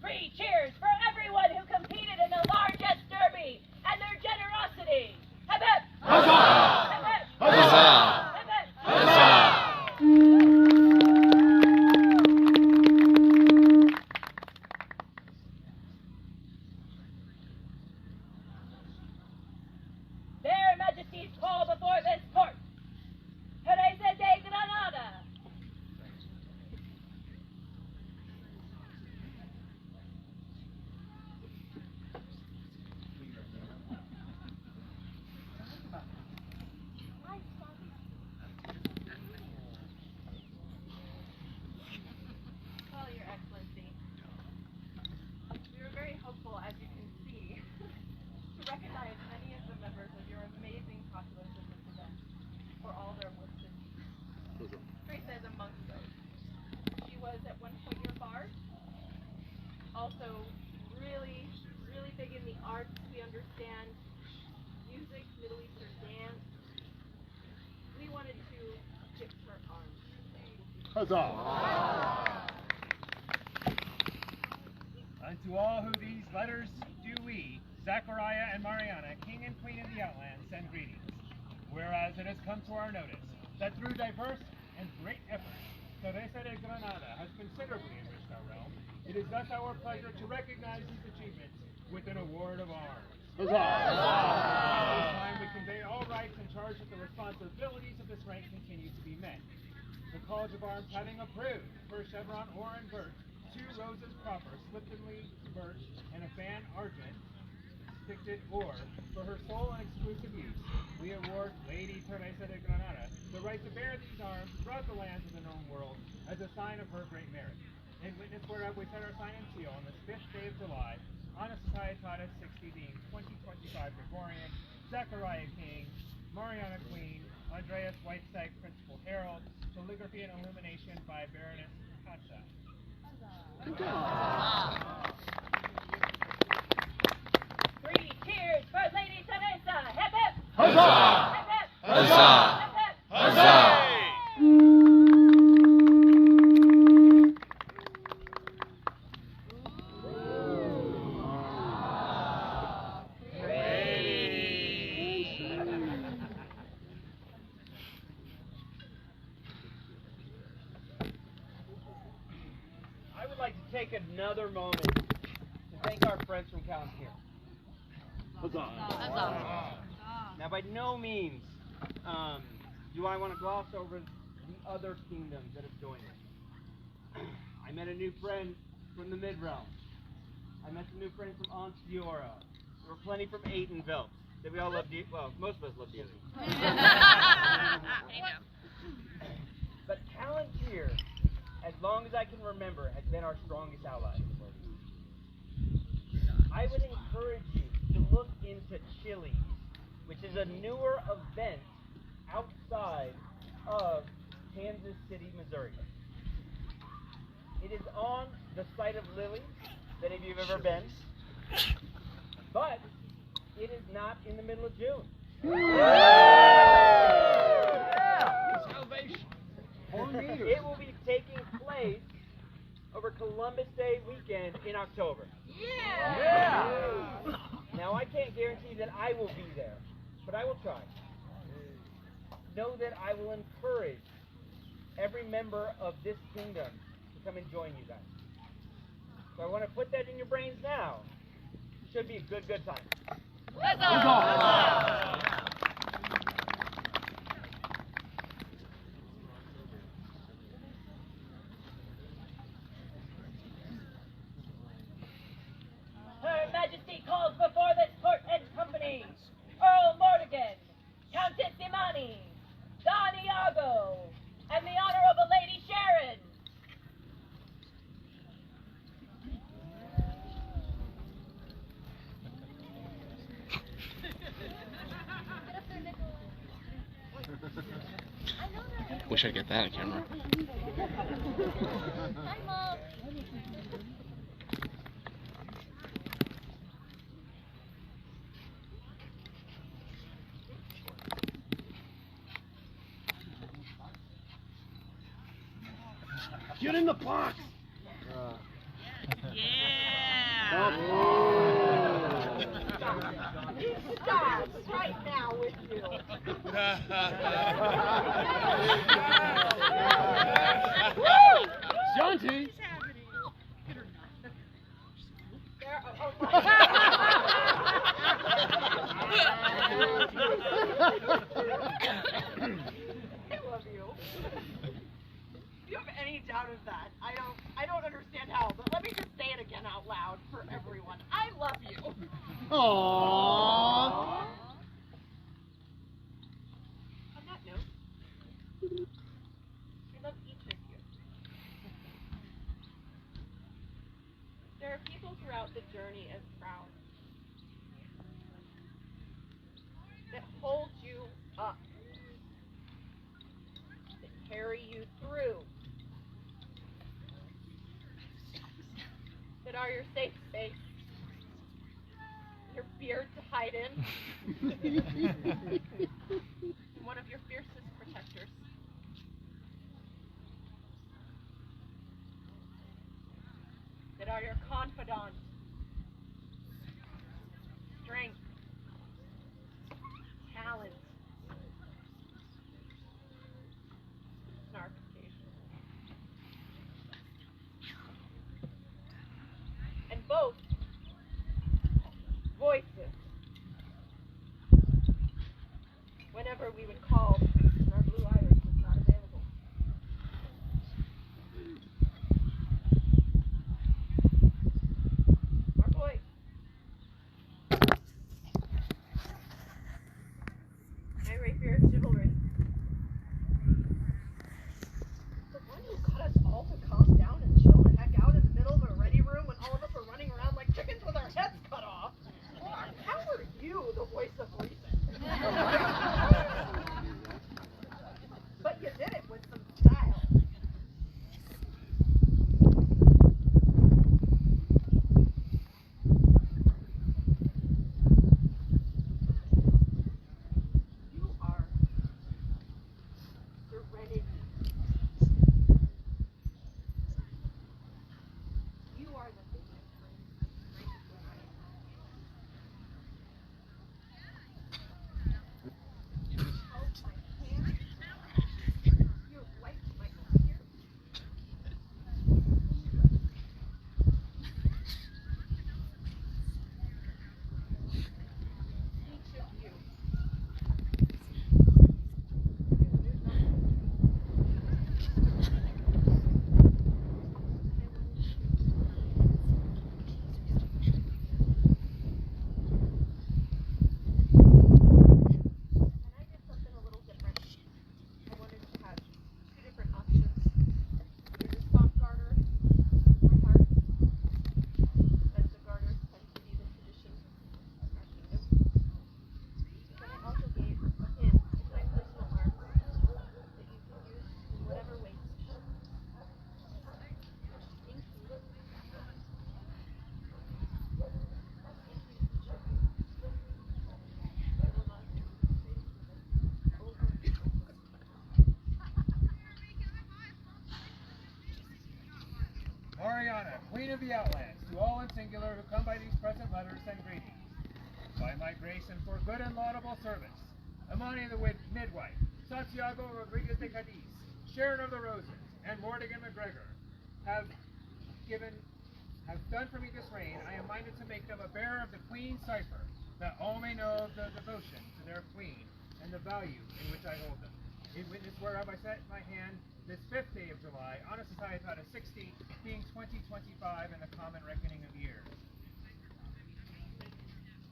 A: Three cheers for everyone who competed in the largesse derby and their generosity. Hip hip!
G: Huzzah.
A: Hip hip!
G: Huzzah.
A: Hip hip!
G: Huzzah.
A: Their Majesties call before this court Teresa de Granada.
C: Well, Your Excellency, we were very hopeful, as you can see, to recognize many of the members of your amazing populace of this event for all their listed feats. Teresa is amongst those. She was at one point your bard, also really big in the arts. We understand music, Middle Eastern dance. We wanted to gift her arms.
H: Unto all who these letters do we, Zachariah and Mariana, King and Queen of the Outlands, send greetings. Whereas it has come to our notice that through diverse and great efforts, Teresa de Granada has considerably enriched our realm, it is thus our pleasure to recognize these achievements with an award of arms. At this time, we convey all rights and charge that the responsibilities of this rank continue to be met. The College of Arms having approved for chevron or and birch, 2 roses proper, Sliptonley birch, and a fan argent, sticted or, for her sole and exclusive use, we award Lady Teresa de Granada the right to bear these arms throughout the lands of the known world as a sign of her great merit. In witness whereof we set our sign and seal on this 5th day of July, on a Societatis 60 being 2025 Gregorian, Zachariah King, Mariana Queen, Andreas Whitestag Principal Herald, calligraphy and illumination by Baroness Kasha.
A: Three cheers for Lady Teresa. Hip hip.
G: Huzzah!
A: Hip hip.
G: Huzzah!
A: Hip hip.
G: Huzzah!
E: I would like to take another moment to thank our friends from Palantir. Now, by no means do I want to gloss over the other kingdoms that have joined us. I met a new friend from the Mid-Realm. I met some new friends from Anstiora. There were plenty from Aidenville that we all love. Well, most of us love dearly. But Palantir, as long as I can remember, has been our strongest ally. I would encourage you to look into Chili's, which is a newer event outside of Kansas City, Missouri. It is on the site of Lily, that if you've ever been, but it is not in the middle of June.
B: Salvation.
E: It will be taking place over Columbus Day weekend in October. Now, I can't guarantee that I will be there, but I will try. Know that I will encourage every member of this kingdom to come and join you guys. So I want to put that in your brains now. Should be a good time.
A: Her Majesty calls before this court and company Earl Mortigan, Countess Imani, Don Iago, and the Honorable Lady Sharon.
G: Wish I'd get that on camera.
C: Hi, Mom.
B: Get in the box.
C: Stop right now with you.
B: Shanti.
C: I love you. Do you have any doubt of that? I don't understand how, but let me just say it again out loud for everyone. I love you.
B: Aww.
C: On that note, I love each of you. There are people throughout the journey as proud that hold you up, that carry you through, that are your safe space, your beard to hide in, one of your fiercest protectors. That are your confidant, strength, talent, snarkification. And both voices whenever we would call and our blue iris was not available. Our voice. My rapier of chivalry. The one who got us all to calm down and chill the heck out in the middle of a ready room when all of us were running around like chickens with our heads cut off. How are you the voice of reason? But you did it with some style.
H: the Outlands, to all in singular who come by these present letters and greetings. By my grace and for good and laudable service, Amani the midwife, Santiago Rodriguez de Cadiz, Sharon of the Roses, and Mortigan McGregor have done for me this reign. I am minded to make them a bearer of the Queen cipher, that all may know of the devotion to their Queen and the value in which I hold them. In witness whereof I set my hand this 5th day of July, on a society of 60, being 2025 in the common reckoning of years.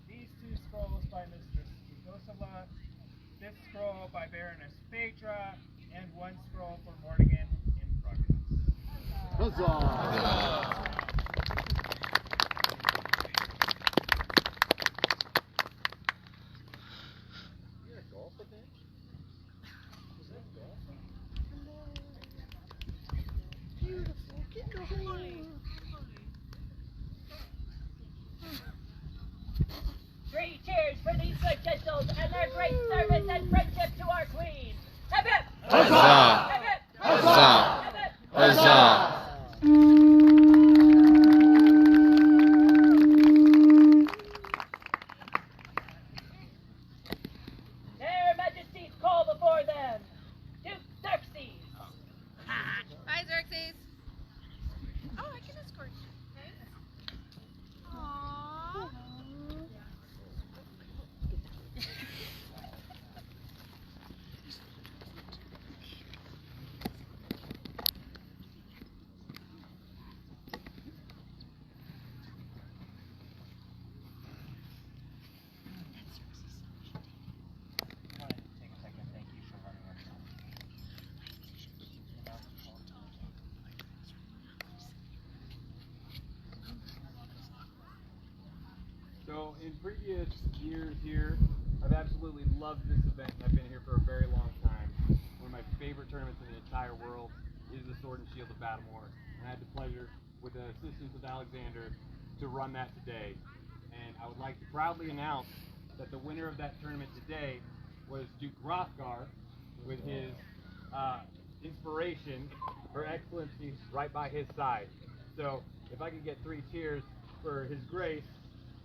H: These 2 scrolls by Mistress Ugosola, this scroll by Baroness Phaedra, and 1 scroll for Mortigan in progress.
B: Huzzah!
A: Three cheers for these good gentles and their great service and friendship to our Queen. Hip hip!
G: Huzzah!
A: Hip hip!
G: Huzzah!
A: Hip hip!
G: Huzzah!
A: Their Majesties call before them Duke Xerxes.
C: Hi, Xerxes. Oh, I can escort you. Aww.
E: I wanted to take a second and thank you for running our show.
I: So in previous years here, I've absolutely loved this event. I've been here for a very long time. One of my favorite tournaments in the entire world is the Sword and Shield of Battlemoor. And I had the pleasure, with the assistance of Alexander, to run that today. And I would like to proudly announce that the winner of that tournament today was Duke Hrothgar, with his inspiration, Her Excellency, right by his side. So if I could get 3 cheers for His Grace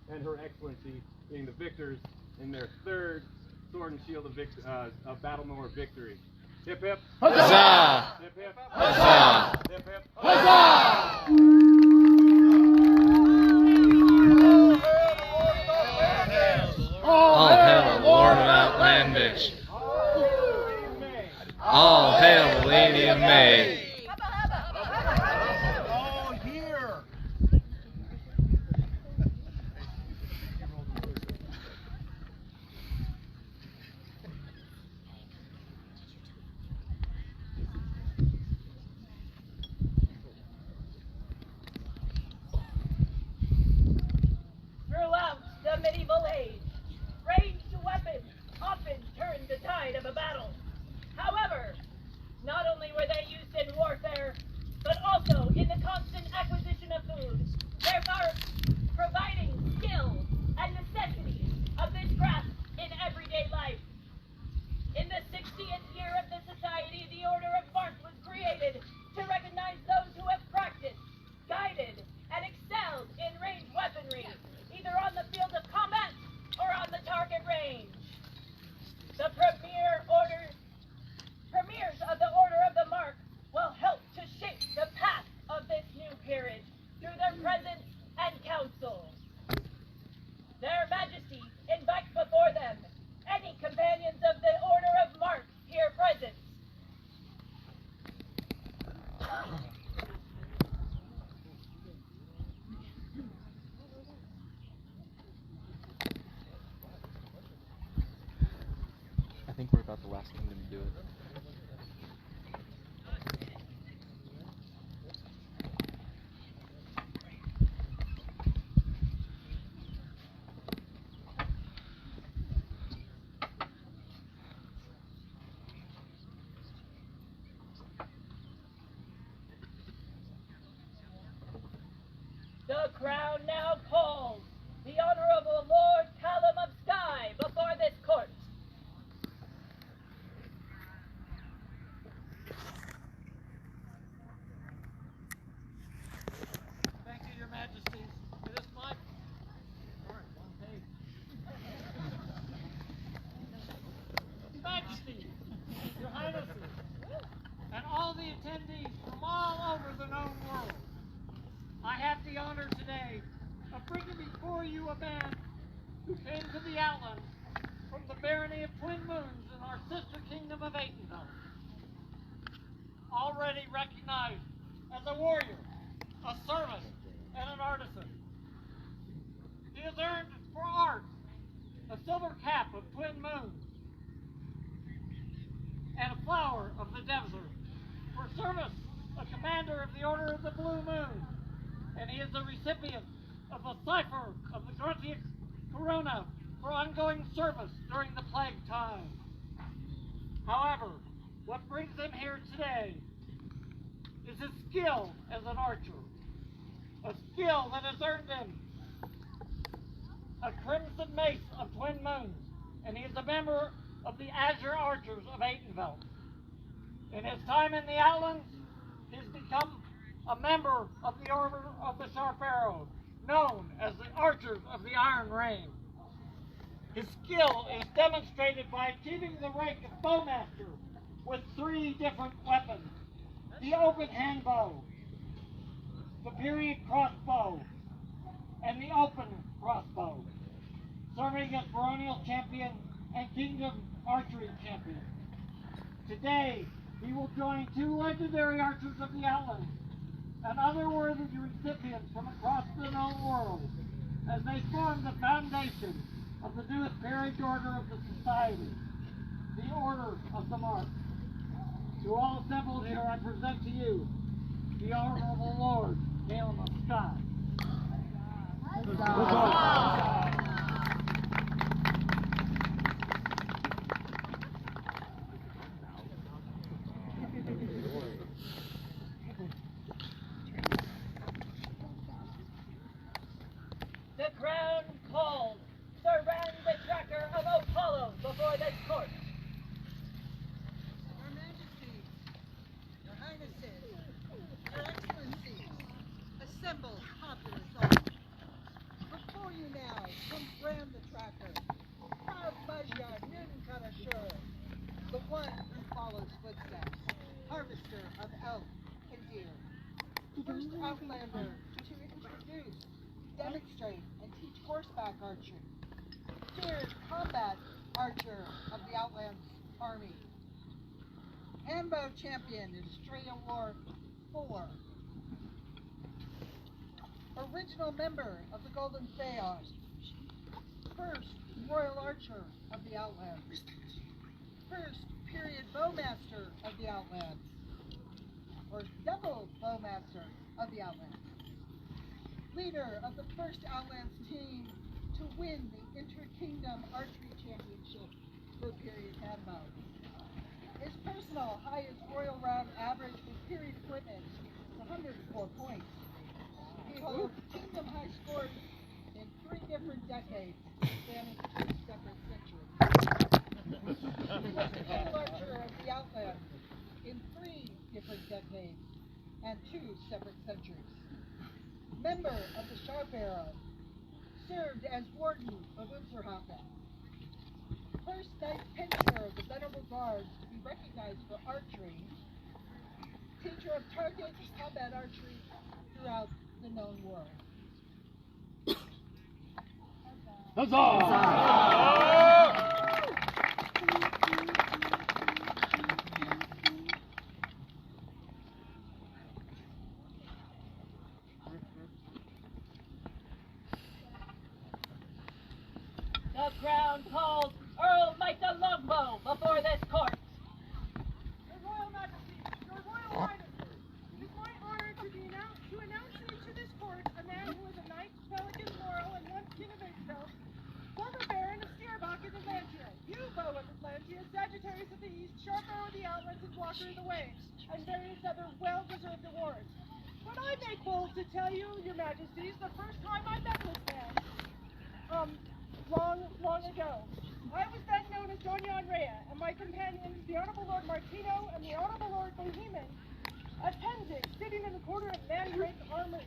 I: and Her Excellency being the victors in their 3rd Sword and Shield of Battlemoor victory. Hip hip!
G: Huzzah!
I: Hip hip!
G: Huzzah!
I: Hip hip!
G: All hail the Lord of Outlandish. All hail the Lady of May.
B: All here!
A: Throughout the medieval age, ranged weapons often turned the tide of a battle. However, not only were they used in warfare, but also in the constant acquisition of food, therefore providing skill and necessities of this craft in everyday life. In the 60th year of the Society, the Order of Mark was created to recognize those who have practiced, guided, and excelled in ranged weaponry, either on the field of combat or on the target range. The premiers of the Order of the Mark will help to shape the path of this new peerage through their presence and counsel. Their Majesties invite before them any companions of the Order of Mark here present.
G: I think we're about the last kingdom to do it.
A: The crown now calls the Honorable Lord Callum of Skye before this court.
D: Thank you, Your
J: came to the Outlands from the barony of Twin Moons in our sister kingdom of Aitenville. Already recognized as a warrior, a servant, and an artisan. He has earned for art a silver cap of Twin Moons and a flower of the desert. For service, a commander of the Order of the Blue Moon, and he is a recipient of the cipher of the Gruntius Corona for ongoing service during the plague time. However, what brings him here today is his skill as an archer, a skill that has earned him a crimson mace of Twin Moons, and he is a member of the Azure Archers of Aitenville. In his time in the Outlands, he has become a member of the Order of the Sharp Arrow, known as the Archers of the Iron Rain. His skill is demonstrated by achieving the rank of bowmaster with 3 different weapons: the open hand bow, the period crossbow, and the open crossbow, serving as baronial champion and kingdom archery champion. Today, he will join 2 legendary archers of the Outlands and other worthy recipients from across the known world as they form the foundation of the newest peerage order of the society, the Order of the Mark. To all assembled here, I present to you the Honorable Lord Galen of Scott.
A: The crown called, surround the tracker of Apollo before this court.
K: Your Majesties, Your Highnesses, Your Excellencies, assembled populace all. Before you now comes Bram the Tracker, proud Magyar Nunkanashur, the one who follows footsteps, harvester of elk and deer, first Outlander to introduce, demonstrate, and teach horseback archery, feared combat archer of the Outlands Army, handbow champion in Australia War 4, original member of the Golden Phaos, first Royal Archer of the Outlands, first period Bowmaster of the Outlands, or double Bowmaster of the Outlands, leader of the first Outlands team to win the Inter-Kingdom Archery Championship for period handbow. His personal highest Royal Round average with period equipment is 104 points. He holds kingdom high scores in 3 different decades, spanning 2 separate centuries. He was the Royal Archer of the Outlands in 3 different decades and 2 separate centuries. Member of the Sharp Arrow, served as Warden of Unserhafen. First Knight Pensioner of the Venerable Guards to be recognized for archery. Teacher of target combat archery throughout the known world.
A: The crown calls Earl Micah Longbow before this court.
C: Your Royal Majesty, Your Royal Highnesses, it is my honor to announce you to this court a man who is a knight, pelican, laurel, and once king of Israel, former baron of Stierbach in Atlantia, you, Bow of Atlantia, Sagittarius of the East, Sharp Arrow of the Outlands, and Walker of the Waves, and various other well-deserved awards. But I make bold to tell you, Your Majesties, the first time I met this man, long ago. I was then known as Don Jan Rea, and my companions, the Honorable Lord Martino and the Honorable Lord Boheman, attended, sitting in the corner of Mandrake Armory.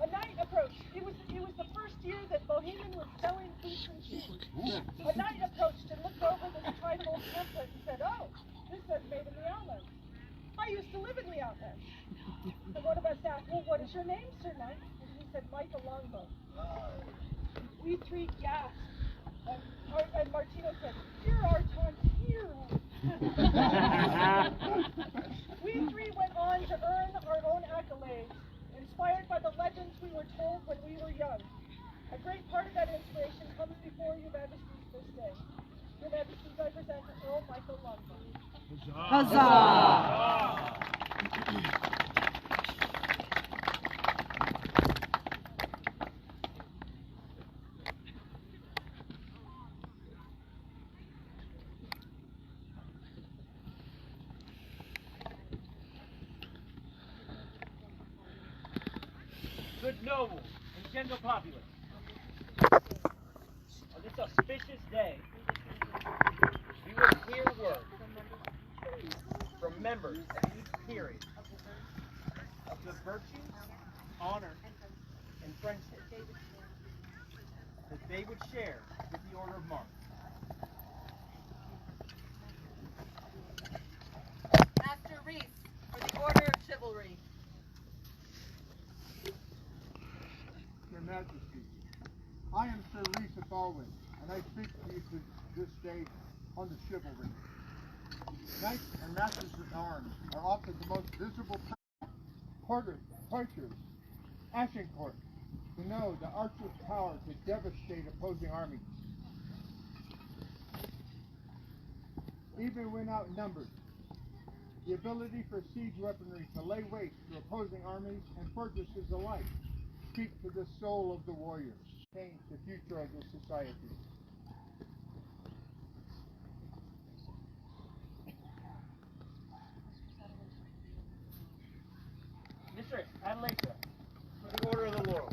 C: A night approached. It was the first year that Boheman was selling boots and shoes. A night approached and looked over the tribal pamphlet and said, "Oh, this says made in the Outlands. I used to live in the Outlands." And one of us asked, "Well, what is your name, Sir Knight?" And he said, "Micah Longbow."
K: We three gasped, and Martino said, "Here are Tontiros." We three went on to earn our own accolades, inspired by the legends we were told when we were young. A great part of that inspiration comes before Your Majesties this day. Your Majesties, I present Earl Michael Longbow.
L: Huzzah!
E: Good nobles and gentle populace, on this auspicious day, we will hear word from members of each period of the virtues, honor, and friendship that they would share with the Order of Mark.
M: Master Reese, for the Order of Chivalry.
B: Your Majesty, I am Sir Reese of Outlands, and I speak to you this day on the chivalry. Knights and masters at arms are often the most visible porters, Agincourt, who know the archer's power to devastate opposing armies. Even when outnumbered, the ability for siege weaponry to lay waste to opposing armies and fortresses alike speak to the soul of the warrior, change the future of the society.
E: Mistress Adelaide, for the Order of the Laurel.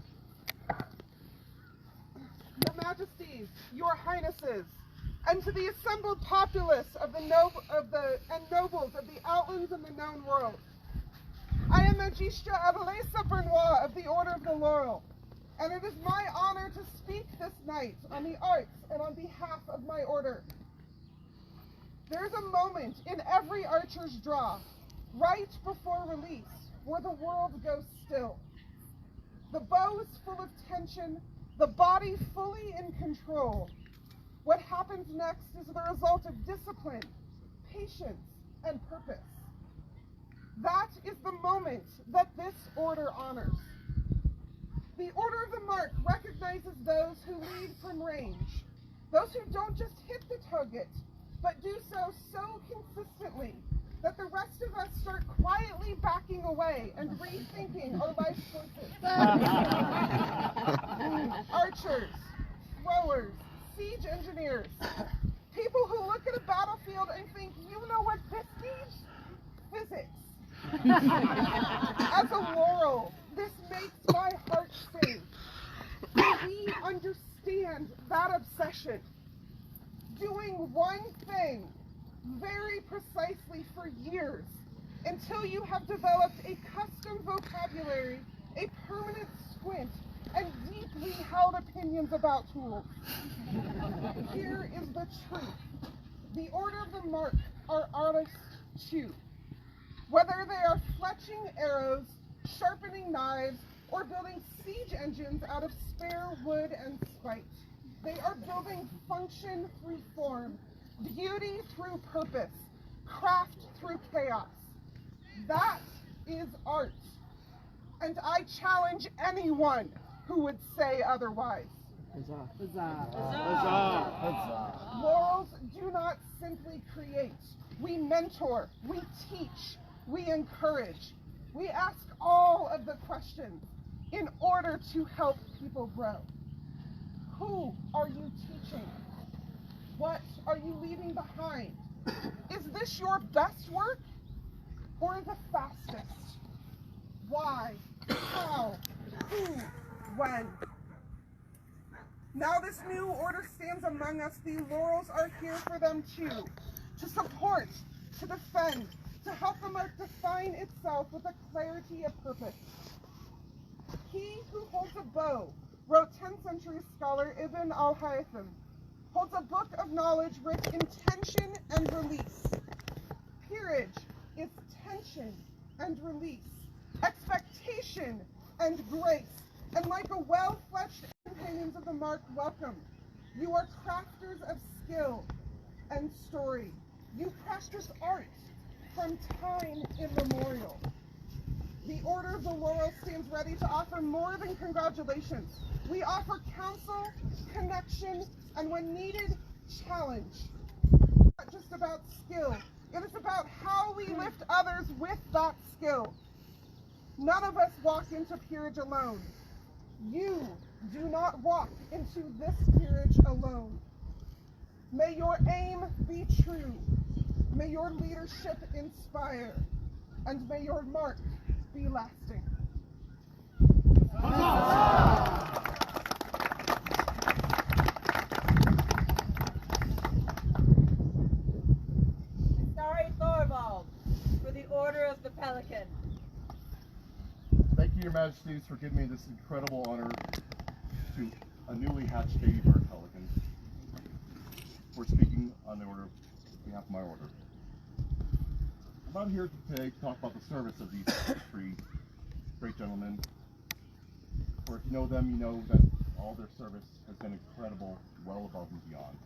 N: Your Majesties, Your Highnesses, and to the assembled populace of the nobles of the Outlands and the known world. I am Majestia Adelaide Bernois of the Order of the Laurel, and it is my honor to speak this night on the arts and on behalf of my order. There is a moment in every archer's draw, right before release, where the world goes still. The bow is full of tension, the body fully in control. What happens next is the result of discipline, patience, and purpose. That is the moment that this order honors. The Order of the Mark recognizes those who lead from range, those who don't just hit the target, but do so consistently that the rest of us start quietly backing away and rethinking our life choices. Archers, throwers, siege engineers, people who look at a battlefield and think, you know what this needs? Physics. As a Laurel, this makes my heart sing. We understand that obsession. Doing one thing very precisely for years until you have developed a custom vocabulary, a permanent squint, and deeply held opinions about tools. Here is the truth. The Order of the Mark are artists too. Whether they are fletching arrows, sharpening knives, or building siege engines out of spare wood and spite, they are building function through form, beauty through purpose, craft through chaos. That is art. And I challenge anyone who would say otherwise.
L: Huzzah. Huzzah.
N: Huzzah. Huzzah. Laurels do not simply create. We mentor, we teach, we encourage. We ask all of the questions in order to help people grow. Who are you teaching? What are you leaving behind? Is this your best work or the fastest? Why? How? Who? When? Now this new order stands among us. The Laurels are here for them too. To support, to defend, to help the mark define itself with a clarity of purpose. He who holds a bow, wrote 10th century scholar Ibn al-Haytham, holds a book of knowledge rich in tension and release. Peerage is tension and release, expectation and grace, and like a well-fletched companions of the mark, welcome. You are crafters of skill and story. You practice art from time immemorial. The Order of the Laurel stands ready to offer more than congratulations. We offer counsel, connection, and when needed, challenge. It's not just about skill. It is about how we lift others with that skill. None of us walk into peerage alone. You do not walk into this peerage alone. May your aim be true. May your leadership inspire. And may your mark be lasting.
M: Starry Thorvald for the Order of the Pelican.
L: Thank you, Your Majesties, for giving me this incredible honor to a newly hatched baby bird pelican for speaking on behalf of my order. I'm out here today to talk about the service of these three great gentlemen. For if you know them, you know that all their service has been incredible, well above and beyond.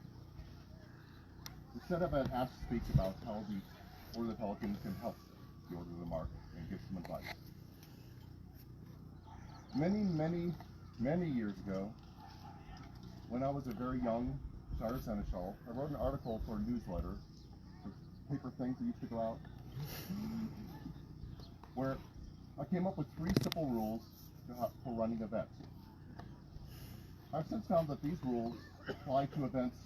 L: Instead, I've been asked to speak about how the Order of the Pelican can help the Order of the Mark and give some advice. Many years ago, when I was a very young Shire Seneschal, I wrote an article for a newsletter, the paper things that used to go out, where I came up with 3 simple rules for running events. I've since found that these rules apply to events,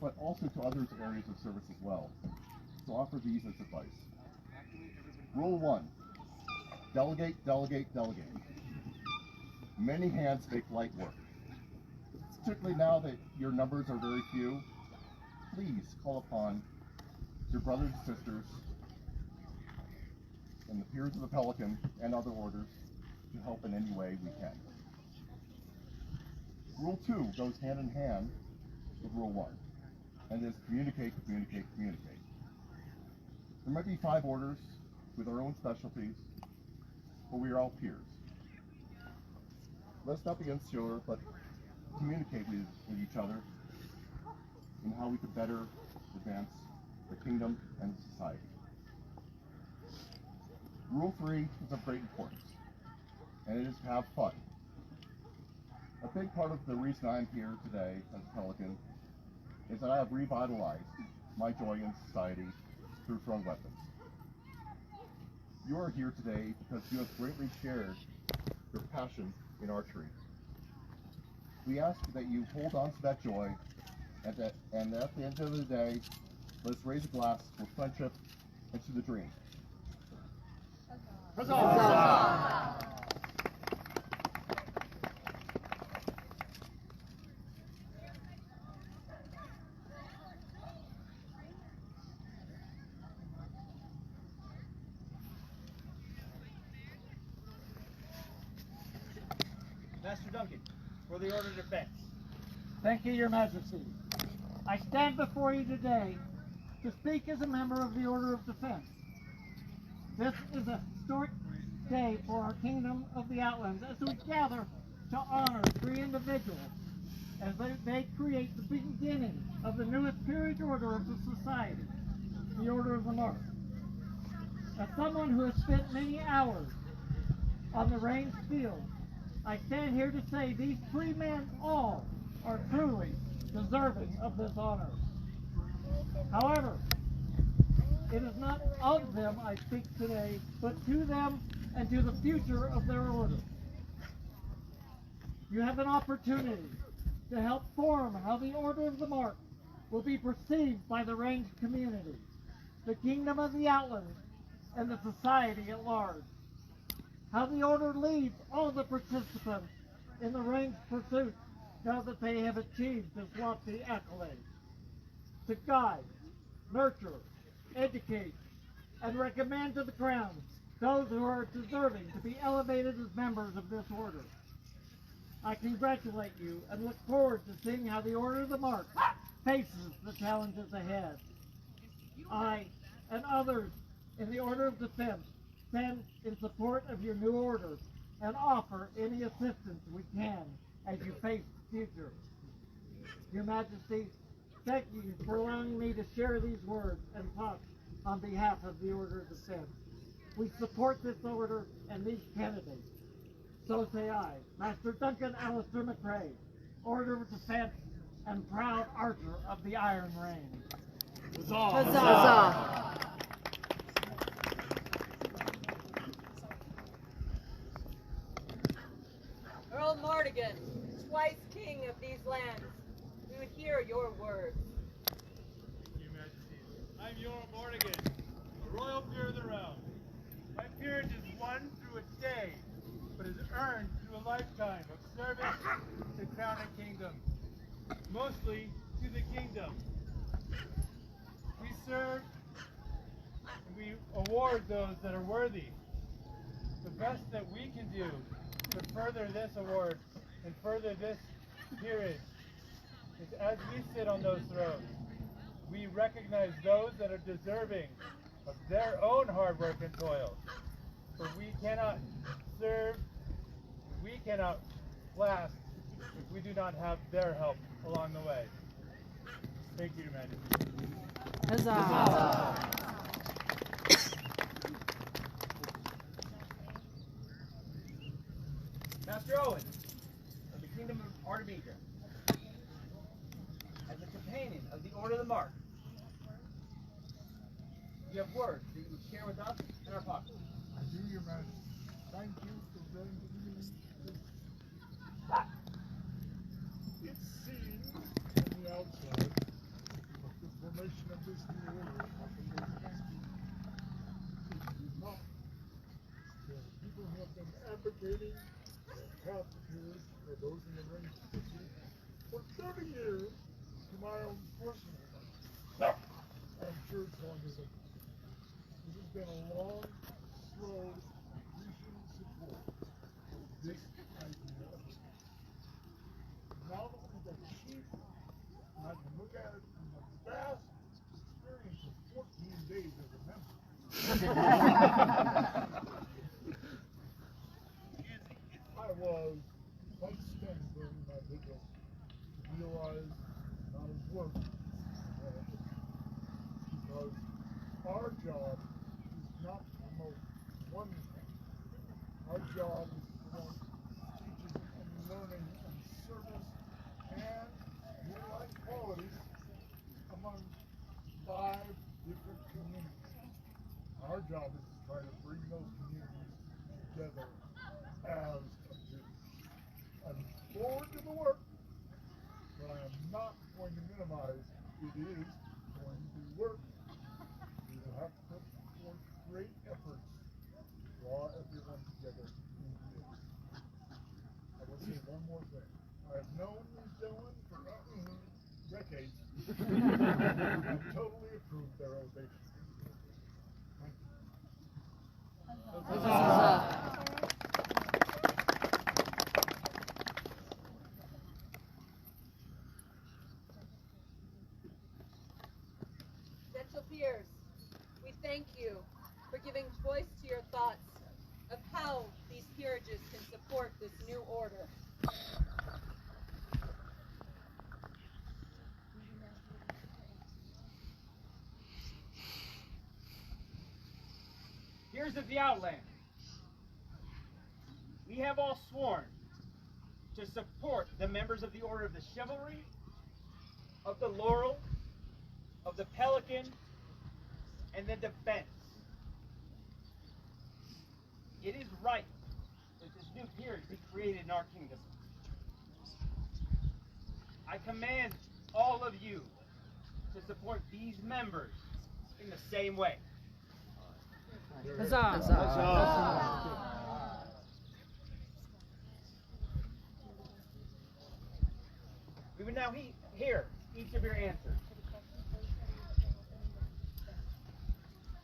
L: but also to other areas of service as well. So I offer these as advice. Rule 1, delegate, delegate, delegate. Many hands make light work. Particularly now that your numbers are very few, please call upon your brothers and sisters and the peers of the Pelican and other orders to help in any way we can. Rule 2 goes hand in hand with Rule 1, and is communicate, communicate, communicate. There might be 5 orders with our own specialties, but we are all peers. Let's not be unsure, but communicate with each other in how we could better advance the kingdom and society. Rule 3 is of great importance, and it is to have fun. A big part of the reason I'm here today as a Pelican is that I have revitalized my joy in society through thrown weapons. You are here today because you have greatly shared your passion in archery. We ask that you hold on to that joy, and at the end of the day, let's raise a glass for friendship and to the dream. Huzzah! Huzzah!
E: Master Duncan, for the Order of Defense.
J: Thank you, Your Majesty. I stand before you today to speak as a member of the Order of Defense. This is a historic day for our Kingdom of the Outlands as we gather to honor 3 individuals as they create the beginning of the newest peerage order of the society, the Order of the Mark. As someone who has spent many hours on the ranged field, I stand here to say these 3 men all are truly deserving of this honor. However, it is not of them I speak today, but to them and to the future of their order. You have an opportunity to help form how the Order of the Mark will be perceived by the ranged community, the Kingdom of the Outlands, and the society at large. How the Order leads all the participants in the ranged pursuit now that they have achieved this lofty accolade. To guide, nurture, educate, and recommend to the crown those who are deserving to be elevated as members of this order. I congratulate you and look forward to seeing how the Order of the Mark faces the challenges ahead. I and others in the Order of Defense stand in support of your new order and offer any assistance we can as you face the future. Your Majesty, thank you for allowing me to share these words and thoughts on behalf of the Order of the Fifth. We support this order and these candidates. So say I, Master Duncan Alistair McRae, Order of Defense and proud Archer of the Iron Rain. Huzzah!
A: Huzzah!
M: Earl Mardigan, twice king of these lands, we would hear your words.
B: Your Majesty, I'm Earl Mardigan, a royal peer of the realm. My peerage is won through a day, but is earned through a lifetime of service to crown and kingdom, mostly to the kingdom. We serve and we award those that are worthy. The best that we can do to further this award and further this peerage is as we sit on those thrones, we recognize those that are deserving of their own hard work and toil. For we cannot serve, we cannot last if we do not have their help along the way. Thank you, Your Majesty.
A: Huzzah!
E: Master Owen, of the Kingdom of Artemisia, as a companion of the Order of the Mark, you have words that you would share with us and our pockets.
B: I do, Your Majesty. Thank you for letting me. It seems from the outside that the formation of this new order people have been advocating path appears for those in the range of 50 for 30 years to my own personal life. I'm sure it's longer than that. It has been a long, slow, patient support of this idea of it. Now that we've achieved it, and I can look at it from the vast experience of 14 days as a member. I was quite stunned during my visit to realize not as work because our job is not to promote one thing. Our job is to promote teaching and learning and service and real-life qualities among 5 different communities. Our job is to try to bring those communities together as a group. I'm forward to the work, but I am not going to minimize it is going to be work. We will have to put forth great efforts to draw everyone together in this. I will say one more thing. I have known these gentlemen for decades. I totally approve their elevation. Thank you.
M: Gentle peers, we thank you for giving voice to your thoughts of how these peerages can support this new order.
E: Peers of the Outlands, we have all sworn to support the members of the Order of the Chivalry, of the Laurel, of the Pelican, and the Defense. It is right that this new peerage be created in our kingdom. I command all of you to support these members in the same way.
A: Huzzah!
E: Huzzah! We would now hear each of your answers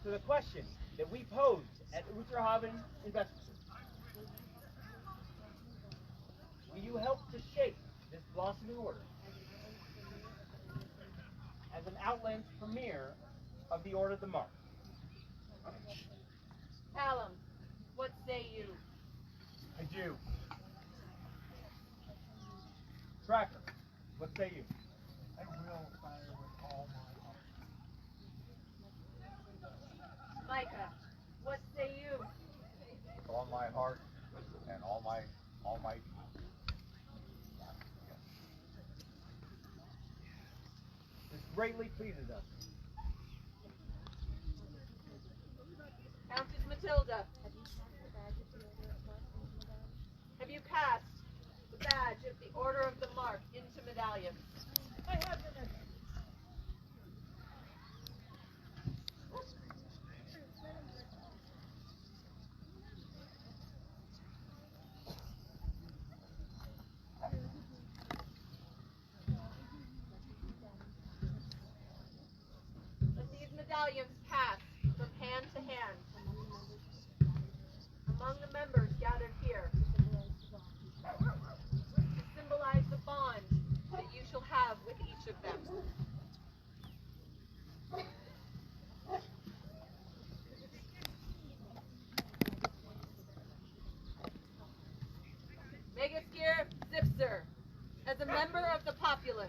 E: to the question that we posed at Utterhaven Investment. Will you help to shape this blossoming order as an Outlands premier of the Order of the Mark?
M: Callum, what say you?
B: I
D: you. Tracker, what say you?
B: I will fire with all my heart.
M: Micah, what say you?
L: With all my heart and all my being.
D: This greatly pleases us.
M: Countess Matilda, have you passed the badge of the Order of the Mark into medallions?
A: I have the message.
M: Let these medallions pass from hand to hand among the members gathered here to symbolize the bond that you shall have with each of them. Megaskir Zipser, as a member of the populace,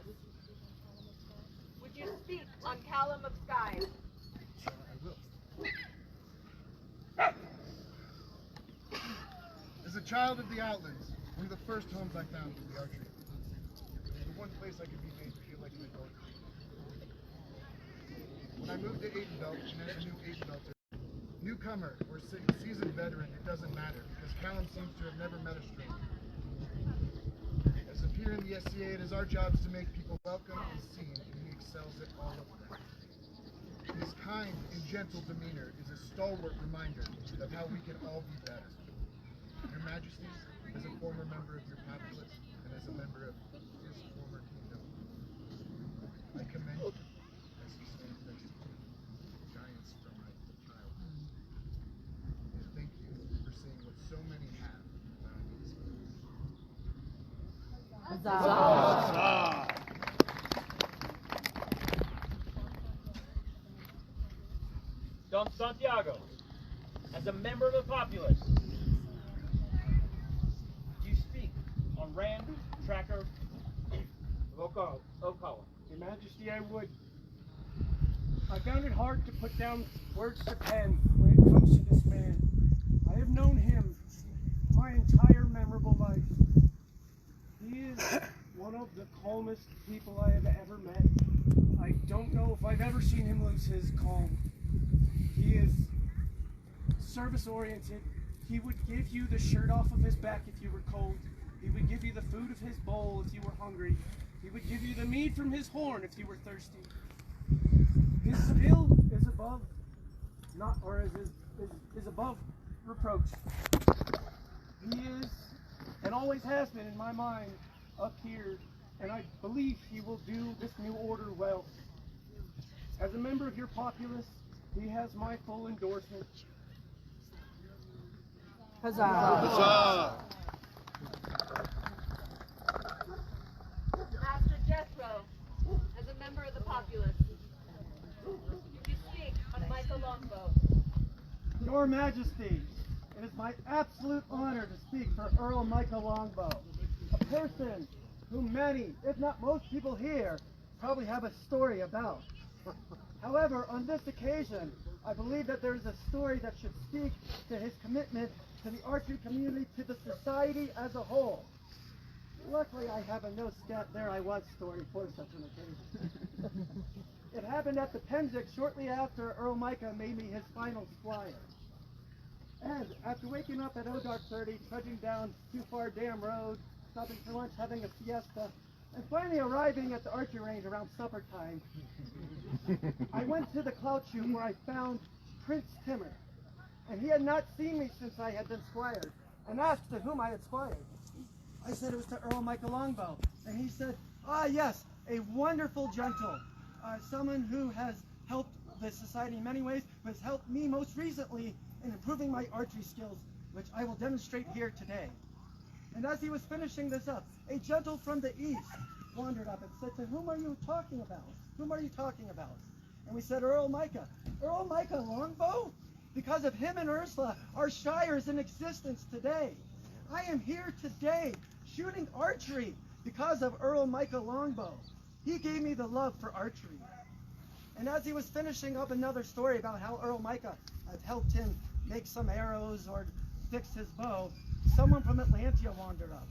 M: would you speak on Callum of Skies?
B: As a child of the Outlands, one of the first homes I found was the archery. It was the one place I could be made to feel like an adult. When I moved to Aiden-Belt, and as a new Aiden-Belter, newcomer or seasoned veteran, it doesn't matter, because Callum seems to have never met a stranger. As a peer in the SCA, it is our job to make people welcome and seen, and he excels at all of that. His kind and gentle demeanor is a stalwart reminder of how we can all be better. Your Majesties, as a former member of your populace, and as a member of his former kingdom, I commend you as he stands next to me, giants from my childhood. And thank you for seeing what so many have without these skills.
E: Don Santiago, as a member of the populace, you speak on Rand Tracker of Ocala.
D: Your Majesty, I would. I found it hard to put down words to pen when it comes to this man. I have known him my entire memorable life. He is one of the calmest people I have ever met. I don't know if I've ever seen him lose his calm. He is service-oriented. He would give you the shirt off of his back if you were cold. He would give you the food of his bowl if you were hungry. He would give you the mead from his horn if you were thirsty. His skill is above, is above reproach. He is, and always has been in my mind, up here, and I believe he will do this new order well. As a member of your populace, he has my full endorsement.
K: Huzzah!
L: Huzzah!
M: Master Jethro, as a member of the populace, you speak on Michael Longbow.
D: Your Majesty, it is my absolute honor to speak for Earl Michael Longbow, a person whom many, if not most people here, probably have a story about. However, on this occasion, I believe that there is a story that should speak to his commitment to the archery community, to the society as a whole. Luckily, I have a no scat there I was story for such an occasion. It happened at the Penzic shortly after Earl Micah made me his final squire. And after waking up at dark:30, trudging down Too Far Dam Road, stopping for lunch, having a siesta, and finally arriving at the archery range around supper time, I went to the clout chute where I found Prince Timur, and he had not seen me since I had been squired, and asked to whom I had squired. I said it was to Earl Michael Longbow, and he said, "Ah, yes, a wonderful gentle, someone who has helped the society in many ways, but has helped me most recently in improving my archery skills, which I will demonstrate here today." And as he was finishing this up, a gentle from the east wandered up and said, "To whom are you talking about? Whom are you talking about?" And we said, "Earl Micah." "Earl Micah Longbow? Because of him and Ursula, our shire is in existence today.
O: I am here today shooting archery because of Earl Micah Longbow. He gave me the love for archery. And as he was finishing up another story about how Earl Micah had helped him make some arrows or fix his bow, someone from Atlantia wandered up.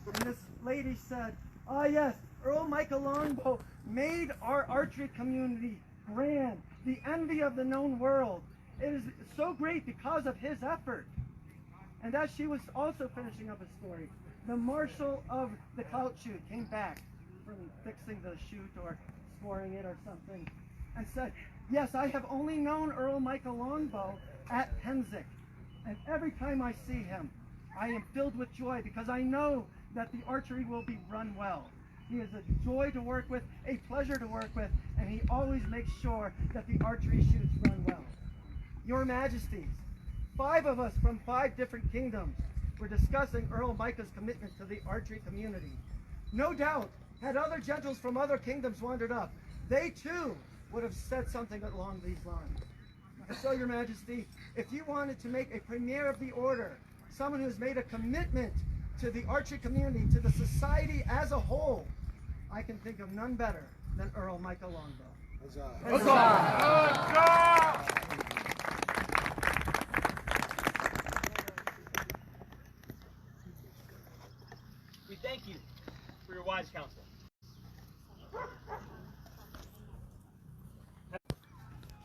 O: And this lady said, "Ah yes, Earl Micah Longbow made our archery community grand, the envy of the known world. It is so great because of his effort." And as she was also finishing up his story, the marshal of the clout shoot came back from fixing the shoot or scoring it or something and said, "Yes, I have only known Earl Micah Longbow at Penzic. And every time I see him, I am filled with joy because I know that the archery will be run well. He is a joy to work with, a pleasure to work with, and he always makes sure that the archery shoots run well. Your Majesties, 5 of us from 5 different kingdoms were discussing Earl Micah's commitment to the archery community. No doubt, had other gentles from other kingdoms wandered up, they too would have said something along these lines. And so, Your Majesty, if you wanted to make a premier of the order, someone who's made a commitment to the archery community, to the society as a whole, I can think of none better than Earl Micah Longbow.
B: Huzzah.
O: Huzzah.
E: We thank you for your wise counsel.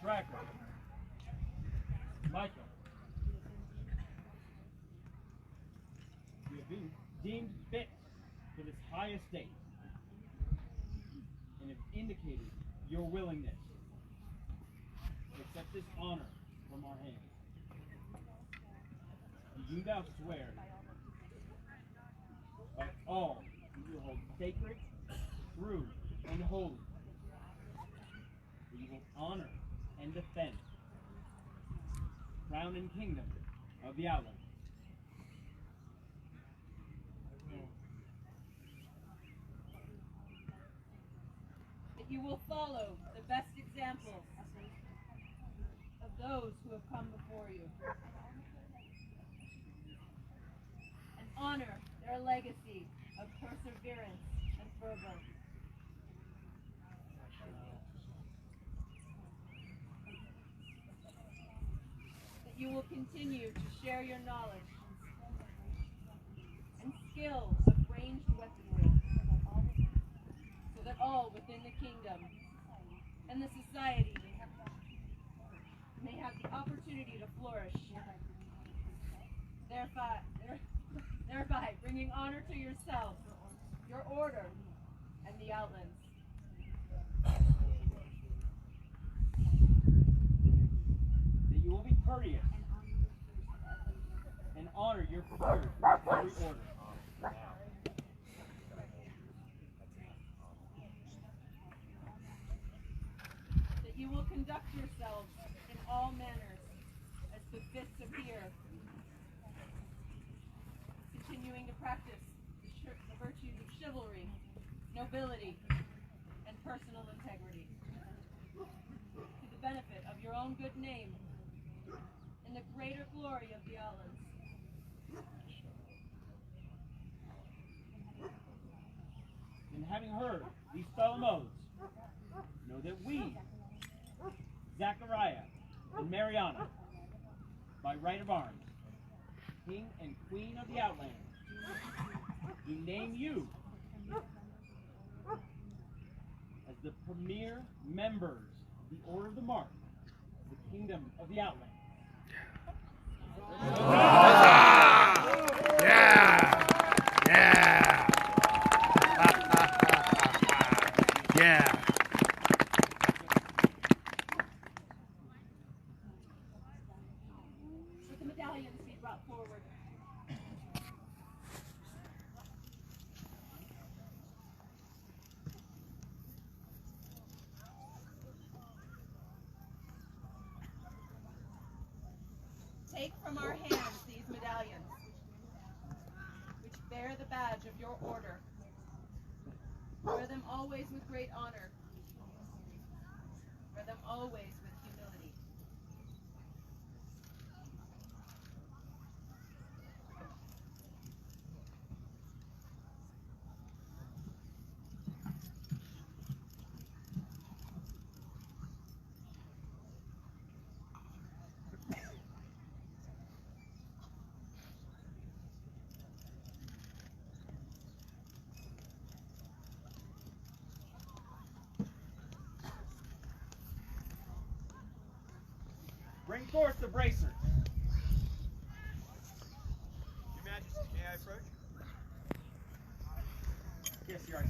H: Tracker. Micah. You have been deemed fit for this high estate and have indicated your willingness to accept this honor from our hands. Do you thou swear by all you will hold sacred, true, and holy, that you will honor and defend the crown and kingdom of the Outlands?
M: That you will follow the best examples of those who have come before you, and honor their legacy of perseverance and fervor. That you will continue to share your knowledge and skill of ranged weaponry, so that all within the kingdom and the society may have the opportunity to flourish, thereby bringing honor to yourself, your order, and the Outlands.
H: That you will be courteous and honor your peers of every order.
M: That you will conduct yourselves in all manners as befits a peer, continuing to practice the virtues of chivalry, nobility, and personal integrity, to the benefit of your own good name and the greater glory of the Outlands.
H: And having heard these solemn oaths, know that we, Zachariah and Mariana, by right of arms, King and Queen of the Outlands, do name you as the premier members of the Order of the Mark of the Kingdom of the Outlands.
G: Yeah! Yeah! Yeah!
M: Would the medallions be brought forward? Take from our hands these medallions, which bear the badge of your order. Wear them always with great honor. Wear them always with humility.
E: Bring forth the bracers.
B: Your Majesty, may I approach?
E: Yes, Your Honor.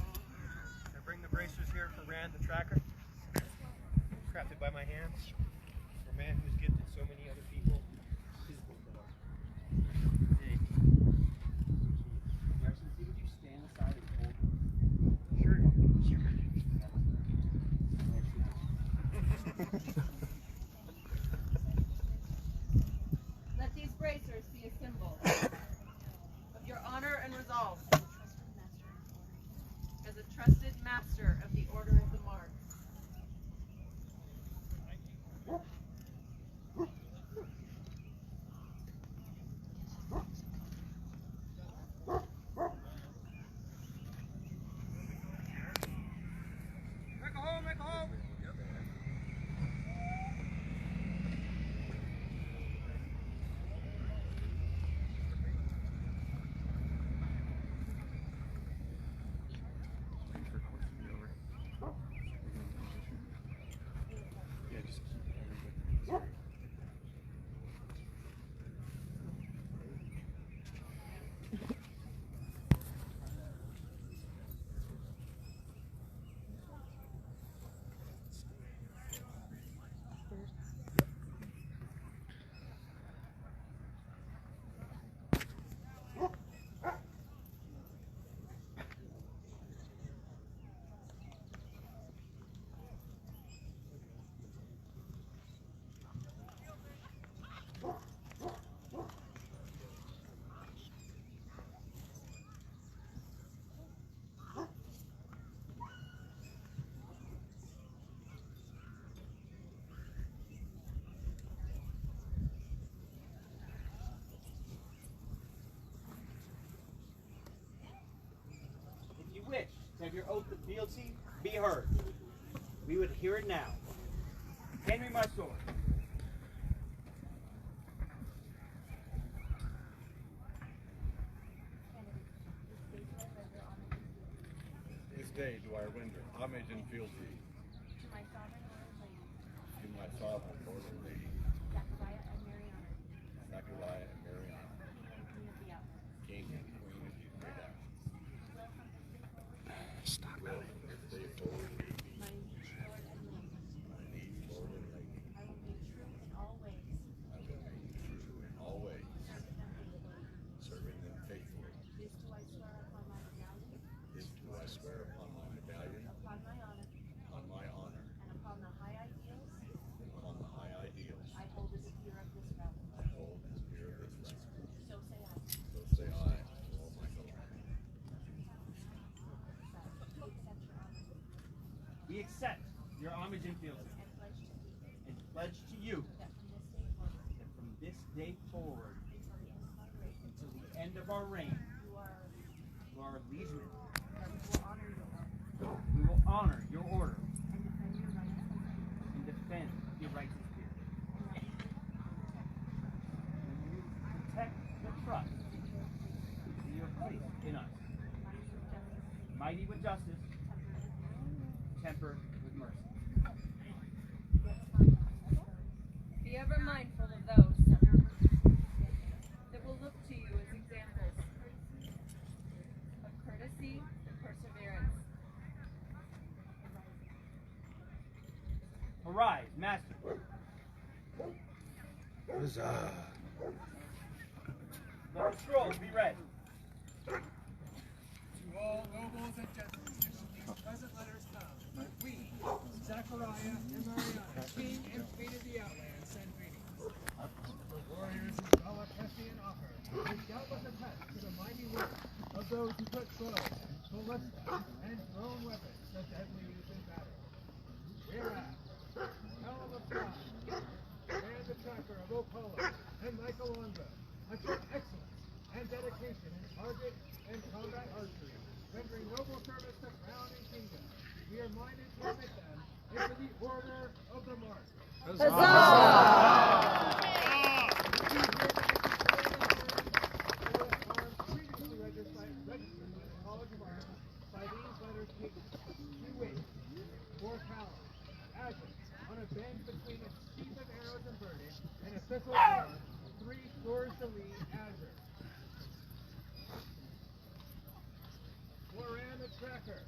B: I bring the bracers here for Rand the Tracker, crafted by my hands, for a man who's gifted so many other people physical form.
E: Hey. Your Excellency, would you stand aside and hold them?
B: Sure.
M: Let these bracers be a symbol of your honor and resolve as a trusted master of the Order of the Mark.
B: Make a hole, make a hole!
E: If you wish to have your oath of fealty be heard, we would hear it now. Hand me my sword.
L: This day do I render homage and fealty
C: To my sovereign Lord and Lady,
L: to my sovereign Lord and Lady,
C: Zachariah and Mariana,
L: Zachariah and Mariana,
C: King and Queen of the Outlands.
L: King and Queen of the Great Outlands.
C: Will from this day forward,
L: Will from this day forward,
C: my liege Lord and Lady,
L: my liege Lord and Lady,
C: I will be true in all ways,
L: I will be true in all ways,
C: serving them faithfully.
L: serving them faithfully.
C: This do I swear upon my medallion,
L: This do I swear upon my medallion,
C: upon my honor,
L: on my honor,
C: and upon the high ideals
L: and upon the high ideals
C: I hold as peer of this realm.
L: I hold as peer of this realm.
C: So say I.
L: So say I, Lord Michael.
E: We accept your homage and fealty,
C: And pledge to you
E: and pledge to you
C: that from this day forward,
E: that from this day forward,
C: until the end of our reign,
E: until the end of our reign,
C: you are
E: you are liegemen.
C: that we will honor your order
E: We will honor your order
C: and defend your rights
E: and defend your rights
C: and
E: as peers.
C: and that we will
E: Protect the trust that you have placed in us, mighty with justice, tempered with mercy.
M: Be ever mindful of those that will look to you as examples of courtesy and perseverance.
E: Arise, master.
G: Huzzah.
E: Let the scrolls be read.
H: To all nobles and gentlemen, these present letters come. We, Zachariah and Mariana, King and Queen of the Outlands, send greetings. The warriors who Bala Cassian offer is doubtless attest to the mighty work of those who put bows, ballista, and thrown weapons to deadly use in battle. Whereas, Helm of God, and the Tracker of Opala, and Michael Longo, have shown excellence and dedication in target and combat archery, rendering noble service to crown and kingdom. We are minded to admit them into the Order of the Mark. Previously registered by the College of Arms by these letters taken. 2 weeks, 4 power, agile, on a bends between its sheath of arrows and burden, and a thistle door, 3 doors to lead azure. Mariana tracker.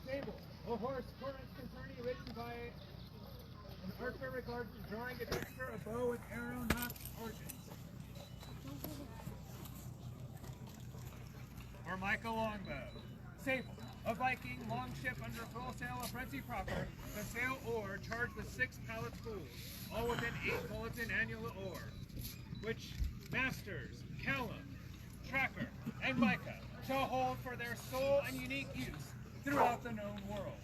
H: Sable, a horse current concerning ridden by an archer regards drawing a dexter, a bow with arrow, not origin. Or Michael Longbow. Sable, a Viking longship under full sail of Frenzy proper, the sail oar charged with 6 pallet spools, all within 8 bullets in annual oar, which masters, Callum, Tracker, and Micah shall hold for their sole and unique use throughout the known world,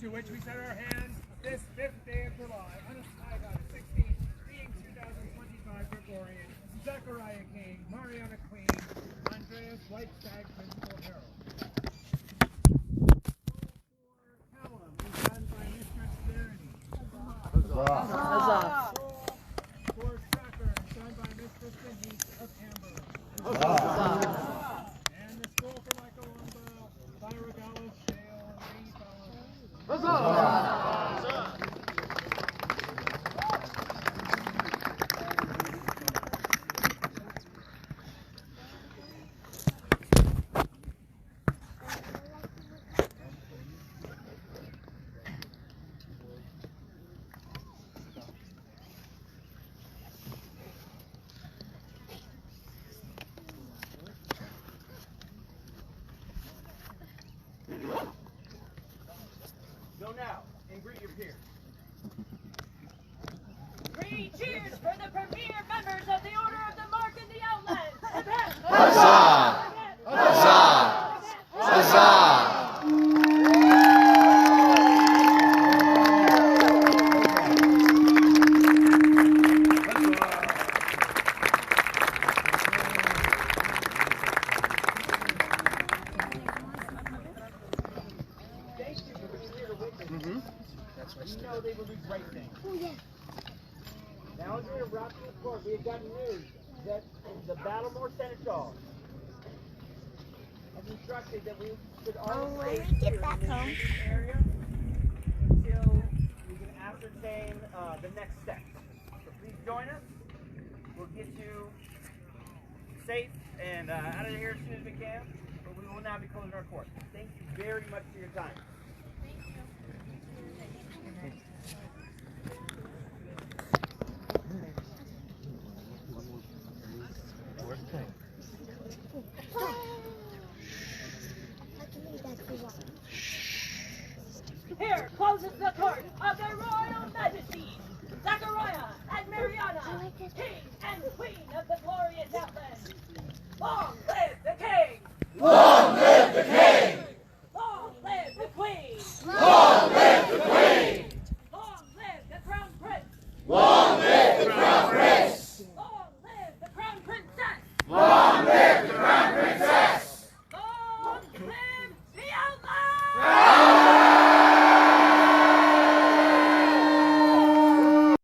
H: to which we set our hands this 5th day of July, on a sky goddess 16th, being 2025 Gregorian, Zachariah King, Mariana Queen, Andreas White Stag Principal Herald. Callum is done by Mistress Verity.
B: Huzzah.
H: For Tracker is done by Mistress Denise of Amber. And the scroll for Michael Longbow by Regalis Shale and Rainy
E: Go now and greet your peers.
A: 3 cheers for the premier members of the Order of the Mark in the Outlands.
G: Huzzah! Huzzah! Huzzah!
E: You know they will do great things. Now as we are wrapping the court, we have gotten news that the Battlemoor Seneschal has instructed that we should all stay here in this area until we can ascertain the next step. So please join us. We'll get you safe and out of here as soon as we can. But we will now be closing our court. Thank you very much for your time.
A: Here closes the court of their Royal Majesties, Zachariah and Mariana, King and Queen of the glorious Outlands. Long live the King!
B: Long live the King!
A: Long live the Queen!
B: Long